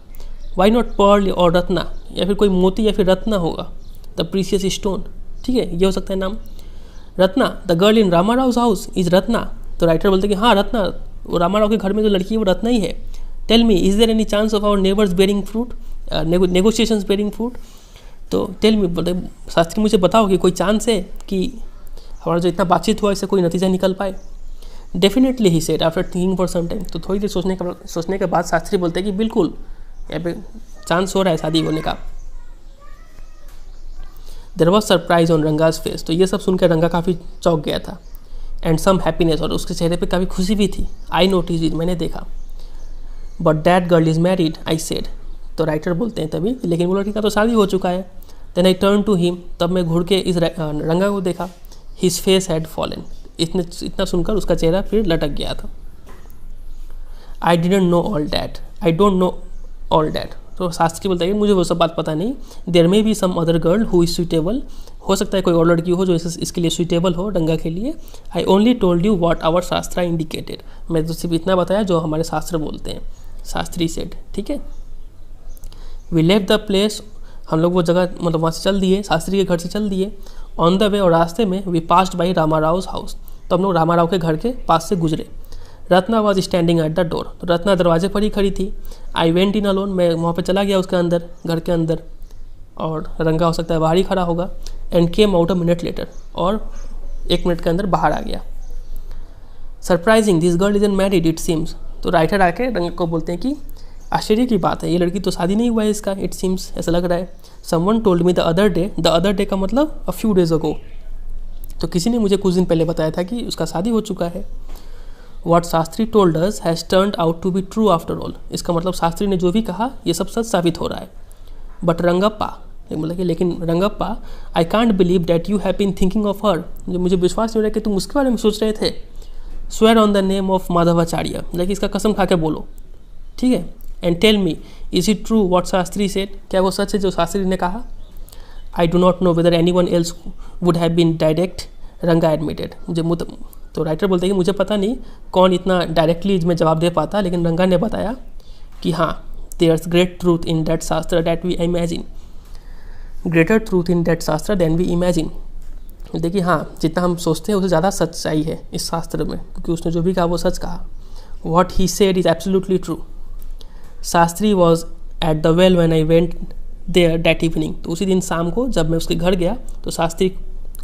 वाई नॉट पर्ल और रत्ना, या फिर कोई मोती या फिर रत्ना होगा। द प्रीसियस स्टोन, ठीक है, ये हो सकता है नाम। Ratna, the girl in Rama Rao house is Ratna. तो राइटर बोलते हैं कि हाँ रत्ना, वो रामा राव के घर में जो लड़की है वो रत्ना ही है। Tell me is there any chance of our neighbours bearing fruit, negotiations bearing fruit. तो टेल मी, बोलते शास्त्री मुझे बताओ कि कोई चांस है कि हमारा जो इतना बातचीत हुआ इससे कोई नतीजा निकल पाए। Definitely he said after thinking for some time. तो थोड़ी देर सोचने के बाद शास्त्री बोलते हैं कि बिल्कुल यहाँ पे चांस हो रहा है शादी होने का। There was surprise on Ranga's face. तो ये सब सुनकर रंगा काफ़ी चौंक गया था। एंड सम हैप्पीनेस, और उसके चेहरे पे काफ़ी खुशी भी थी। आई नोटिस इट, मैंने देखा। But that girl is married, I said. तो राइटर बोलते हैं तभी, लेकिन वो लड़की का तो शादी हो चुका है। Then I turn to him, तब मैं घुर के इस रंगा को देखा। हिज फेस हैड फॉलन, इतना सुनकर उसका चेहरा फिर लटक गया था। I didn't know all that, I don't know all that. तो शास्त्री बोलता है कि मुझे वो सब बात पता नहीं। There may be some other girl who is suitable, हो सकता है कोई और लड़की हो जो इसके लिए सुइटेबल हो रंगा के लिए। I only told you what our Shastra indicated, मैं तो सिर्फ इतना बताया जो हमारे शास्त्र बोलते हैं, शास्त्री सेड। ठीक है, वी लेफ्ट द प्लेस, हम लोग वो जगह मतलब वहाँ से चल दिए, शास्त्री के घर से चल दिए। ऑन द वे, और रास्ते में we passed by Ramarao house, तो हम लोग रामाराव के घर के पास से गुजरे। Ratna was standing at the door, तो रत्ना दरवाजे पर ही खड़ी थी। आई वेंट इन अलोन, मैं वहाँ पे चला गया उसके अंदर, घर के अंदर, और रंगा हो सकता है बाहर ही खड़ा होगा। And came out a minute later, और 1 मिनट के अंदर बाहर आ गया। Surprising, this girl is in married it seems. तो राइटर आके रंगा को बोलते हैं कि आश्चर्य की बात है, ये लड़की तो शादी नहीं हुआ है इसका, इट सीम्स, ऐसा लग रहा है। Someone told me the other day का मतलब अ फ्यू डेज अगो, तो किसी ने मुझे कुछ दिन पहले बताया था कि उसका शादी हो चुका है। What Shastri told us has turned out to be true after all, इसका मतलब शास्त्री ने जो भी कहा ये सब सच साबित हो रहा है। बट रंगप्पा, मतलब कि लेकिन Rangappa, I can't believe that you have been thinking of her, मुझे विश्वास नहीं हो रहा कि तुम उसके बारे में सोच रहे थे। Swear on the name of Madhvacharya, लेकिन इसका कसम खा के बोलो, ठीक है। And tell me, is it true what Shastri said, क्या वो सच है जो शास्त्री ने कहा। I do not know whether anyone else would have been direct, Ranga admitted. तो राइटर बोलते हैं कि मुझे पता नहीं कौन इतना डायरेक्टली इसमें जवाब दे पाता, लेकिन रंगा ने बताया कि हाँ, there's great truth in that shastra that we imagine, greater truth in that shastra than we imagine. देखिए हाँ, जितना हम सोचते हैं उससे ज़्यादा सच्चाई है इस शास्त्र में, क्योंकि उसने जो भी कहा वो सच कहा। What he said is absolutely true. Shastri was at the well when I went there that evening, तो उसी दिन शाम को जब मैं उसके घर गया तो शास्त्री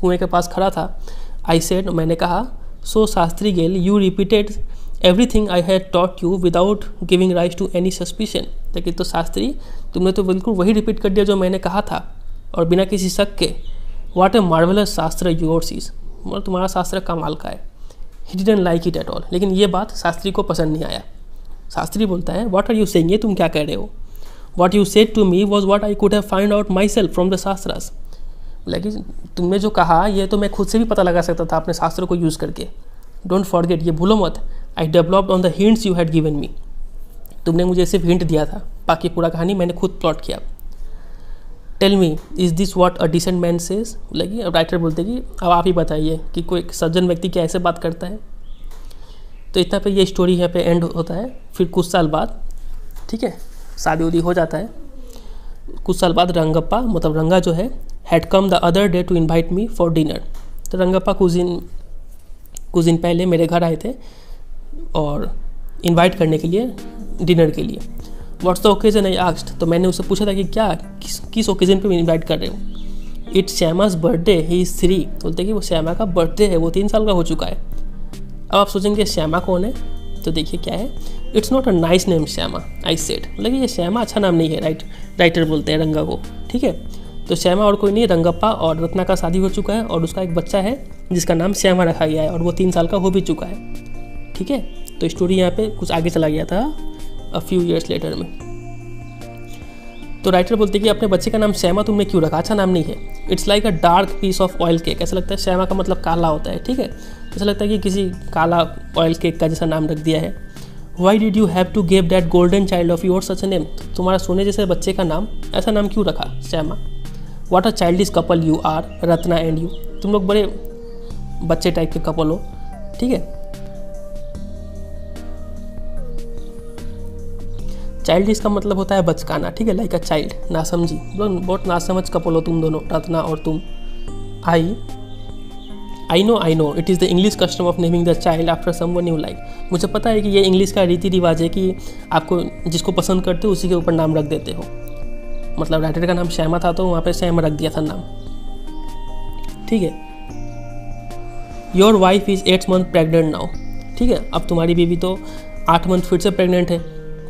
कुएं के पास खड़ा था। आई सेड, मैंने कहा, सो शास्त्री गेल, you repeated everything I had taught you without giving rise to any suspicion. लेकिन तो शास्त्री, तुमने तो बिल्कुल वही रिपीट कर दिया जो मैंने कहा था, और बिना किसी शक के। व्हाट ए मार्वलस शास्त्र योर्स इज, मतलब तुम्हारा शास्त्र कमाल का है। He didn't like it at all, लेकिन ये बात शास्त्री को पसंद नहीं आया। शास्त्री बोलता है, व्हाट आर यू सेइंग, ये तुम क्या कह रहे हो। What you said to me was what I could have find out myself from the shastras, लेकिन तुमने जो कहा ये तो मैं खुद से भी पता लगा सकता था अपने शास्त्र को यूज़ करके। डोंट फॉरगेट, ये भूलो मत, I developed on the hints you had given me, तुमने मुझे सिर्फ हिंट दिया था, बाकी पूरा कहानी मैंने खुद प्लॉट किया। Tell me, is this what a decent man says, लगी। अब राइटर बोलते कि अब आप ही बताइए कि कोई सज्जन व्यक्ति क्या ऐसे बात करता है। तो इतना पे ये स्टोरी यहाँ पे एंड होता है। फिर कुछ साल बाद, ठीक है, शादी उदी हो जाता है। कुछ साल बाद रंगप्पा, मतलब रंगा जो है, had come the other day to invite me for dinner. तो रंगप्पा कुछ दिन पहले मेरे घर आए थे और इनवाइट करने के लिए, डिनर के लिए। What's the occasion I asked, तो मैंने उससे पूछा था कि क्या किस ओकेजन पे इनवाइट कर रहे हो। इट्स श्यामाज बर्थडे, ही इज़ 3, बोलते कि वो श्यामा का बर्थडे है, वो 3 साल का हो चुका है। अब आप सोचेंगे श्यामा कौन है, तो देखिए क्या है। It's not a nice name Shyama, I said, मतलब ये श्यामा अच्छा नाम नहीं है, राइटर बोलते हैं रंगा को, ठीक है। तो श्यामा और कोई नहीं, रंगप्पा और रत्ना का शादी हो चुका है और उसका एक बच्चा है जिसका नाम श्यामा रखा गया है, और वो 3 साल का हो भी चुका है, ठीक है। तो स्टोरी यहाँ पे कुछ आगे चला गया था अ फ्यू ईयर्स लेटर में। तो राइटर बोलते हैं कि अपने बच्चे का नाम श्यामा तुमने क्यों रखा, अच्छा नाम नहीं है। It's like a dark piece of oil cake, ऐसा लगता है श्यामा का मतलब काला होता है, ठीक है। ऐसा लगता है कि किसी काला ऑयल केक का जैसा नाम रख दिया है। Why did you have to give that golden child of your such name, तुम्हारा सोने जैसे बच्चे का नाम ऐसा नाम क्यों रखा Shyama. What a childish couple you are, Ratna and you, तुम लोग बड़े बच्चे टाइप के कपल हो, ठीक है। चाइल्डिश का मतलब होता है बचकाना, ठीक है, लाइक अ चाइल्ड, ना समझी, बहुत ना समझ कपल हो तुम दोनों, रत्ना और तुम। I know it is the English custom of naming the child after someone you like, मुझे पता है कि ये इंग्लिश का रीति रिवाज है कि आपको जिसको पसंद करते हो उसी के ऊपर नाम रख देते हो। मतलब राइटर का नाम श्यामा था तो वहाँ पे श्याम रख दिया था नाम, ठीक है। Your wife is 8 month pregnant now, ठीक है। अब तुम्हारी बीवी तो 8 मंथ फिर से प्रेग्नेंट है,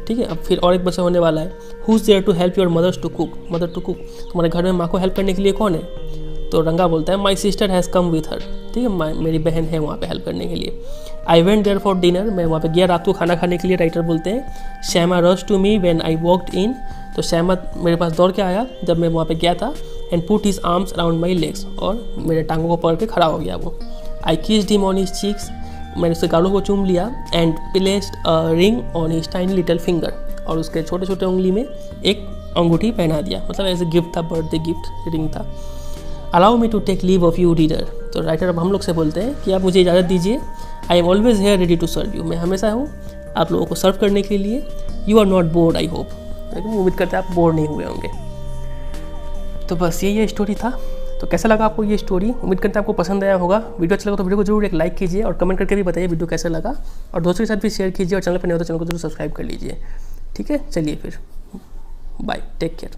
ठीक है। अब फिर और एक बच्चा होने वाला है। Who is there to help your mother to cook, तुम्हारे घर में माँ को हेल्प करने के लिए कौन है। तो रंगा बोलता है, my sister has come with her, ठीक है, मेरी बहन है वहाँ पे हेल्प करने के लिए। I went there for dinner, मैं वहाँ पे गया रात को खाना खाने के लिए, राइटर बोलते हैं। Shyama rush to me when I walked in, तो श्यामा मेरे पास दौड़ के आया जब मैं वहाँ पे गया था। And put his arms around my legs, और मेरे टांगों को पकड़ के खड़ा हो गया वो। I kissed him on his cheeks, मैंने उसके गालों को चूम लिया। And placed a ring on his tiny little finger, और उसके छोटे छोटे उंगली में एक अंगूठी पहना दिया, मतलब एज ए गिफ्ट था, बर्थडे गिफ्ट रिंग था। Allow me to take leave of you reader, तो राइटर अब हम लोग से बोलते हैं कि आप मुझे इजाज़त दीजिए। I am always here ready to serve you, मैं हमेशा हूँ आप लोगों को सर्व करने के लिए। You are not bored I hope, लेकिन उम्मीद करते हैं आप बोर नहीं हुए होंगे। तो बस ये स्टोरी था। तो कैसा लगा आपको ये स्टोरी, उम्मीद करते हैं आपको पसंद आया होगा। वीडियो अच्छा लगा तो वीडियो को जरूर एक लाइक कीजिए और कमेंट करके भी बताइए वीडियो कैसा लगा, और दोस्तों के साथ भी शेयर कीजिए, और चैनल पर नहीं हो तो चैनल को जरूर सब्सक्राइब कर लीजिए। ठीक है, चलिए फिर बाय, टेक केयर।